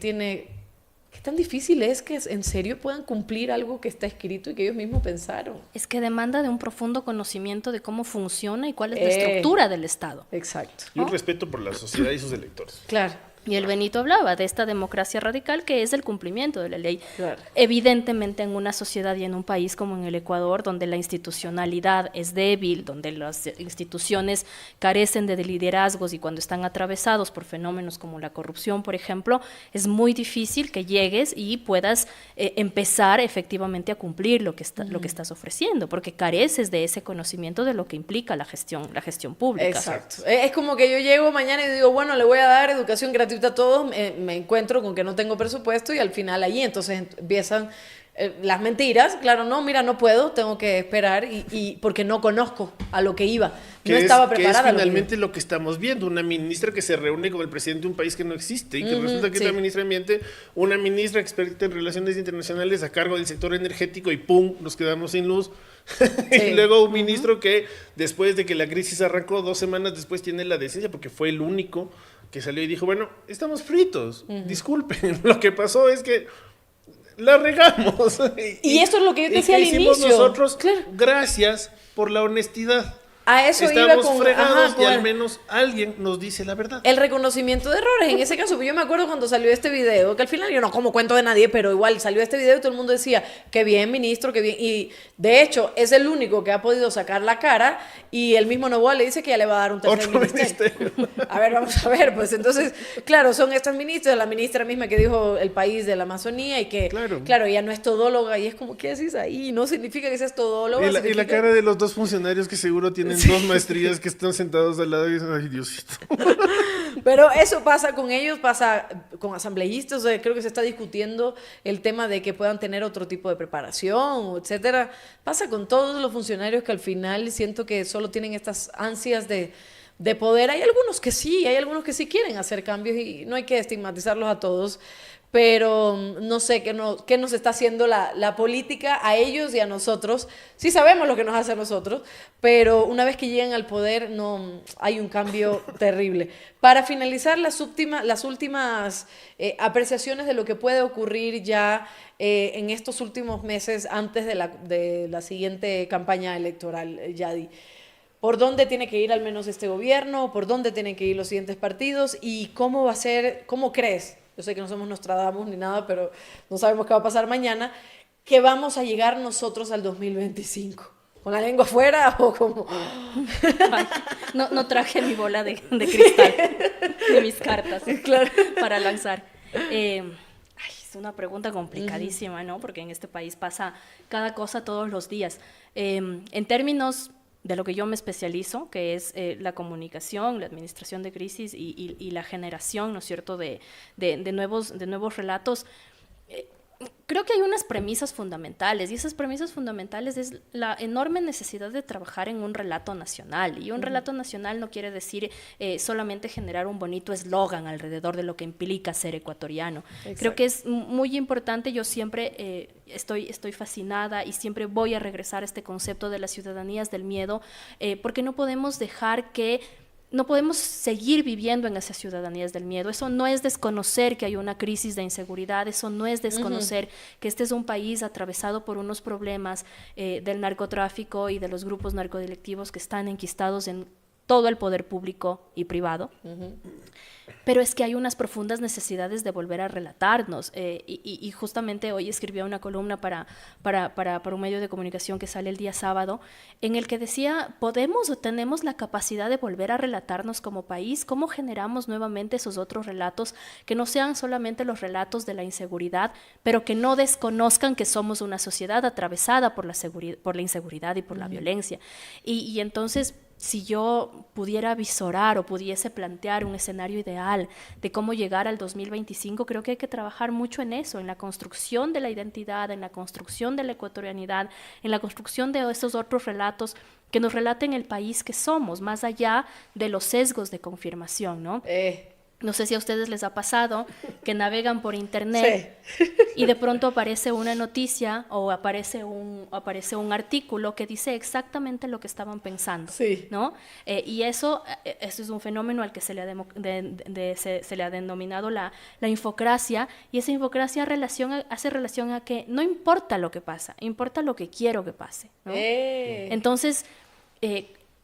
es que en serio puedan cumplir algo que está escrito y que ellos mismos pensaron? Es que demanda de un profundo conocimiento de cómo funciona y cuál es la estructura del Estado. Exacto. Y un respeto por la sociedad y sus electores. Claro. Y el Benito hablaba de esta democracia radical que es el cumplimiento de la ley. Claro. Evidentemente en una sociedad y en un país como en el Ecuador, donde la institucionalidad es débil, donde las instituciones carecen de liderazgos y cuando están atravesados por fenómenos como la corrupción, por ejemplo, es muy difícil que llegues y puedas empezar efectivamente a cumplir lo que estás ofreciendo, porque careces de ese conocimiento de lo que implica la gestión pública. Exacto. Es como que yo llego mañana y digo, bueno, le voy a dar educación gratuita a todos, me encuentro con que no tengo presupuesto y al final allí entonces empiezan las mentiras, claro, no, mira, no puedo, tengo que esperar y porque no conozco a lo que iba. No estaba preparada. Que es finalmente lo que estamos viendo, una ministra que se reúne con el presidente de un país que no existe y que resulta que es la ministra de Ambiente, una ministra experta en relaciones internacionales a cargo del sector energético y ¡pum! Nos quedamos sin luz. Y luego un ministro que después de que la crisis arrancó, 2 semanas después tiene la decencia, porque fue el único que salió y dijo, bueno, estamos fritos, disculpen, lo que pasó es que la regamos. Y esto es lo que yo decía al inicio. Nosotros, gracias por la honestidad. A eso estamos iba con fregados y al menos alguien nos dice la verdad. El reconocimiento de errores. En ese caso, yo me acuerdo cuando salió este video, que al final yo no como cuento de nadie, pero igual salió este video y todo el mundo decía, qué bien, ministro, qué bien. Y de hecho, es el único que ha podido sacar la cara y el mismo Noboa le dice que ya le va a dar un tercer ministerio. A ver, vamos a ver, pues entonces, claro, son estas ministras, la ministra misma que dijo el país de la Amazonía y que, claro, ella no es todóloga y es como, ¿qué haces ahí? No significa que seas todóloga. Y la cara de los 2 funcionarios que seguro tienen 2 maestrías que están sentados al lado y dicen, ay, Diosito. Pero eso pasa con ellos, pasa con asambleístas, o sea, creo que se está discutiendo el tema de que puedan tener otro tipo de preparación, etcétera. Pasa con todos los funcionarios que al final siento que solo tienen estas ansias de poder. Hay algunos que sí quieren hacer cambios y no hay que estigmatizarlos a todos, pero no sé qué nos está haciendo la política a ellos y a nosotros. Sí sabemos lo que nos hace a nosotros, pero una vez que llegan al poder no hay un cambio terrible. Para finalizar, las últimas apreciaciones de lo que puede ocurrir ya en estos últimos meses antes de la siguiente campaña electoral, Yadi. ¿Por dónde tiene que ir al menos este gobierno? ¿Por dónde tienen que ir los siguientes partidos? ¿Y cómo va a ser, cómo crees? Yo sé que no somos Nostradamus ni nada, pero no sabemos qué va a pasar mañana, que vamos a llegar nosotros al 2025. ¿Con la lengua afuera o como...? No traje mi bola de cristal, de mis cartas, claro, para lanzar. Es una pregunta complicadísima, ¿no? Porque en este país pasa cada cosa todos los días. En términos de lo que yo me especializo, que es la comunicación, la administración de crisis y la generación, ¿no es cierto?, de nuevos relatos. Creo que hay unas premisas fundamentales, y esas premisas fundamentales es la enorme necesidad de trabajar en un relato nacional, y un relato nacional no quiere decir solamente generar un bonito eslogan alrededor de lo que implica ser ecuatoriano. Exacto. Creo que es muy importante. Yo siempre estoy fascinada y siempre voy a regresar a este concepto de las ciudadanías del miedo, porque no podemos seguir viviendo en esas ciudadanías del miedo. Eso no es desconocer que hay una crisis de inseguridad, eso no es desconocer que este es un país atravesado por unos problemas del narcotráfico y de los grupos narcodelictivos que están enquistados en todo el poder público y privado. Pero es que hay unas profundas necesidades de volver a relatarnos, y justamente hoy escribí una columna para un medio de comunicación que sale el día sábado, en el que decía, podemos o tenemos la capacidad de volver a relatarnos como país. ¿Cómo generamos nuevamente esos otros relatos que no sean solamente los relatos de la inseguridad, pero que no desconozcan que somos una sociedad atravesada por la inseguridad y por la violencia? Y entonces, si yo pudiera visorar o pudiese plantear un escenario ideal de cómo llegar al 2025, creo que hay que trabajar mucho en eso, en la construcción de la identidad, en la construcción de la ecuatorianidad, en la construcción de esos otros relatos que nos relaten el país que somos, más allá de los sesgos de confirmación, ¿no? No sé si a ustedes les ha pasado que navegan por internet y de pronto aparece una noticia o aparece un artículo que dice exactamente lo que estaban pensando, ¿no? Y eso es un fenómeno al que se le ha denominado la infocracia, y esa infocracia hace relación a que no importa lo que pasa, importa lo que quiero que pase, ¿no? Entonces,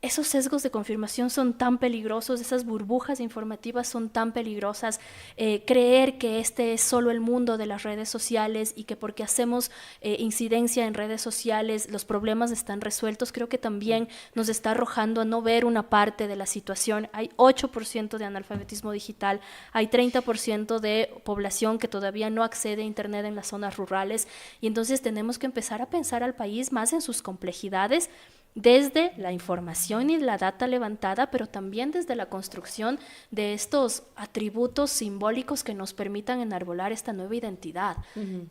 esos sesgos de confirmación son tan peligrosos, esas burbujas informativas son tan peligrosas. Creer que este es solo el mundo de las redes sociales y que porque hacemos incidencia en redes sociales los problemas están resueltos, creo que también nos está arrojando a no ver una parte de la situación. Hay 8% de analfabetismo digital, hay 30% de población que todavía no accede a internet en las zonas rurales, y entonces tenemos que empezar a pensar al país más en sus complejidades, desde la información y la data levantada, pero también desde la construcción de estos atributos simbólicos que nos permitan enarbolar esta nueva identidad.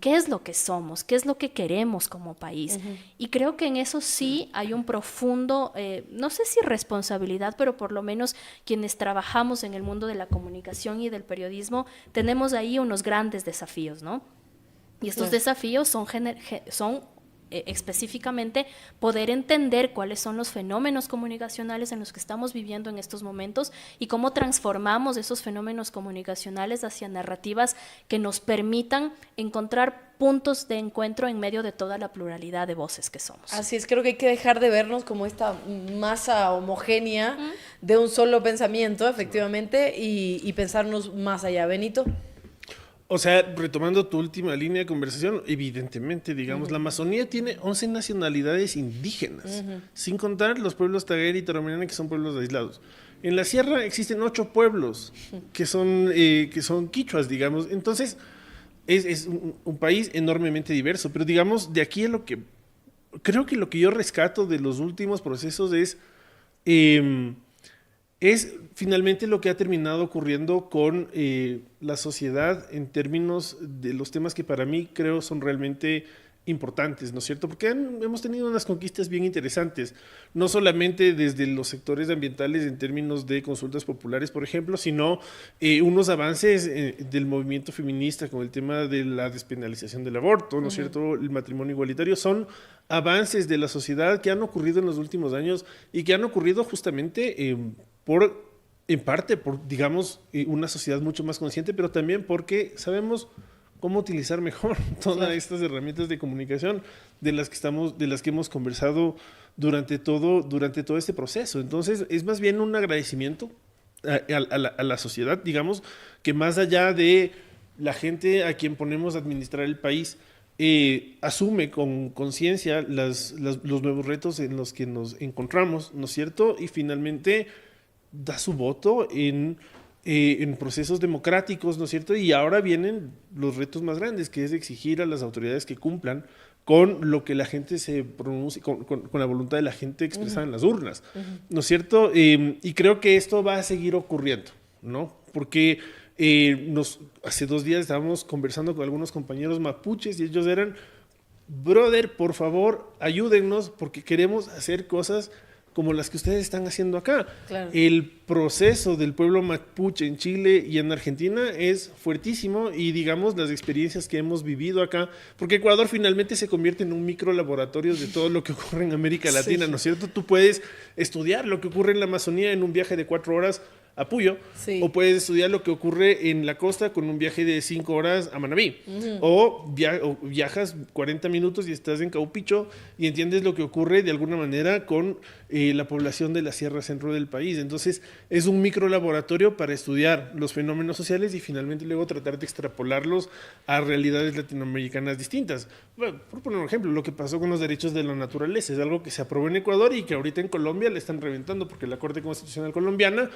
¿Qué es lo que somos? ¿Qué es lo que queremos como país? Y creo que en eso sí hay un profundo, no sé si responsabilidad, pero por lo menos quienes trabajamos en el mundo de la comunicación y del periodismo, tenemos ahí unos grandes desafíos, ¿no? Y estos desafíos son específicamente poder entender cuáles son los fenómenos comunicacionales en los que estamos viviendo en estos momentos y cómo transformamos esos fenómenos comunicacionales hacia narrativas que nos permitan encontrar puntos de encuentro en medio de toda la pluralidad de voces que somos. Así es, creo que hay que dejar de vernos como esta masa homogénea de un solo pensamiento, efectivamente, y pensarnos más allá. Benito. O sea, retomando tu última línea de conversación, evidentemente, digamos, la Amazonía tiene 11 nacionalidades indígenas, sin contar los pueblos Taguera y Taromiriana, que son pueblos aislados. En la sierra existen 8 pueblos que son quichuas, digamos. Entonces, es un país enormemente diverso. Pero, digamos, de aquí a lo que... Creo que lo que yo rescato de los últimos procesos es finalmente lo que ha terminado ocurriendo con la sociedad en términos de los temas que para mí creo son realmente importantes, ¿no es cierto? Porque hemos tenido unas conquistas bien interesantes, no solamente desde los sectores ambientales en términos de consultas populares, por ejemplo, sino unos avances del movimiento feminista con el tema de la despenalización del aborto, ¿no es cierto? El matrimonio igualitario, son avances de la sociedad que han ocurrido en los últimos años y que han ocurrido justamente en parte por, digamos, una sociedad mucho más consciente, pero también porque sabemos cómo utilizar mejor todas estas herramientas de comunicación de las que hemos conversado durante todo este proceso. Entonces, es más bien un agradecimiento a la sociedad, digamos, que más allá de la gente a quien ponemos a administrar el país, asume con conciencia los nuevos retos en los que nos encontramos, ¿no es cierto? Y finalmente da su voto en procesos democráticos, ¿no es cierto? Y ahora vienen los retos más grandes, que es exigir a las autoridades que cumplan con lo que la gente se pronuncia, con la voluntad de la gente expresada en las urnas, ¿no es cierto? Y creo que esto va a seguir ocurriendo, ¿no? Porque hace 2 días estábamos conversando con algunos compañeros mapuches y ellos eran, brother, por favor, ayúdennos porque queremos hacer cosas como las que ustedes están haciendo acá. Claro. El proceso del pueblo mapuche en Chile y en Argentina es fuertísimo y digamos las experiencias que hemos vivido acá, porque Ecuador finalmente se convierte en un micro laboratorio de todo lo que ocurre en América Latina, sí. ¿No es cierto? Tú puedes estudiar lo que ocurre en la Amazonía en un viaje de 4 horas a Puyo, sí. O puedes estudiar lo que ocurre en la costa con un viaje de 5 horas a Manabí, o viajas 40 minutos y estás en Caupicho y entiendes lo que ocurre de alguna manera con la población de la sierra centro del país. Entonces es un micro laboratorio para estudiar los fenómenos sociales y finalmente luego tratar de extrapolarlos a realidades latinoamericanas distintas. Bueno, por poner un ejemplo, lo que pasó con los derechos de la naturaleza es algo que se aprobó en Ecuador y que ahorita en Colombia le están reventando porque la Corte Constitucional colombiana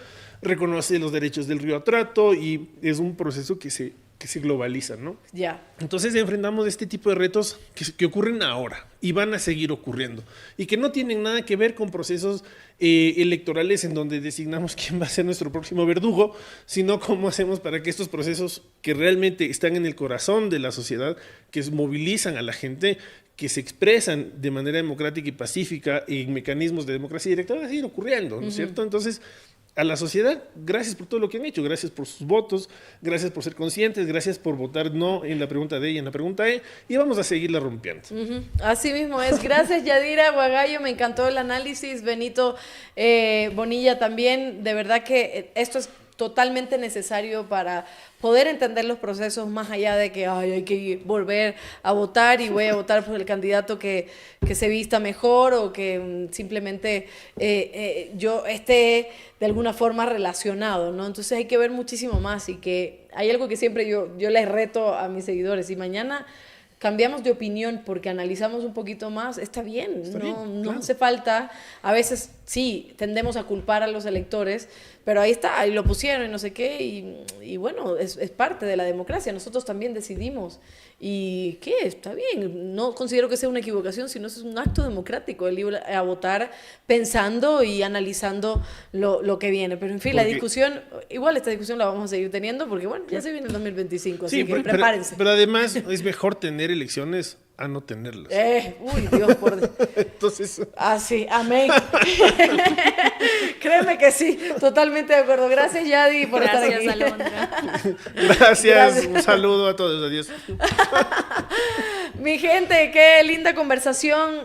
reconoce los derechos del río Atrato y es un proceso que se globaliza, ¿no? Ya. Entonces enfrentamos este tipo de retos que ocurren ahora y van a seguir ocurriendo y que no tienen nada que ver con procesos electorales en donde designamos quién va a ser nuestro próximo verdugo, sino cómo hacemos para que estos procesos que realmente están en el corazón de la sociedad, que movilizan a la gente, que se expresan de manera democrática y pacífica en mecanismos de democracia directa, van a seguir ocurriendo, ¿no es cierto? Entonces, a la sociedad, gracias por todo lo que han hecho, gracias por sus votos, gracias por ser conscientes, gracias por votar no en la pregunta D y en la pregunta E, y vamos a seguirla rompiendo. Así mismo es. Gracias, Yadira Guagallo, me encantó el análisis. Benito Bonilla también, de verdad que esto es totalmente necesario para poder entender los procesos más allá de que hay que volver a votar y voy a votar por el candidato que se vista mejor o que simplemente yo esté de alguna forma relacionado, ¿no? Entonces hay que ver muchísimo más y que hay algo que siempre yo les reto a mis seguidores. Si mañana cambiamos de opinión porque analizamos un poquito más, está bien, no hace falta. A veces sí, tendemos a culpar a los electores, pero ahí está, ahí lo pusieron y no sé qué, y bueno, es parte de la democracia, nosotros también decidimos. ¿Y qué? Está bien, no considero que sea una equivocación, sino es un acto democrático, el ir a votar pensando y analizando lo que viene. Pero en fin, la discusión, igual esta discusión la vamos a seguir teniendo, porque bueno, ya se viene el 2025, así que prepárense. Pero además es mejor tener elecciones a no tenerlas. Uy, Dios, por Dios. Entonces... Ah, sí, amén. Créeme que sí, totalmente de acuerdo. Gracias, Yadi, por estar aquí. Gracias, Alondra. Gracias, un saludo a todos, adiós. Mi gente, qué linda conversación.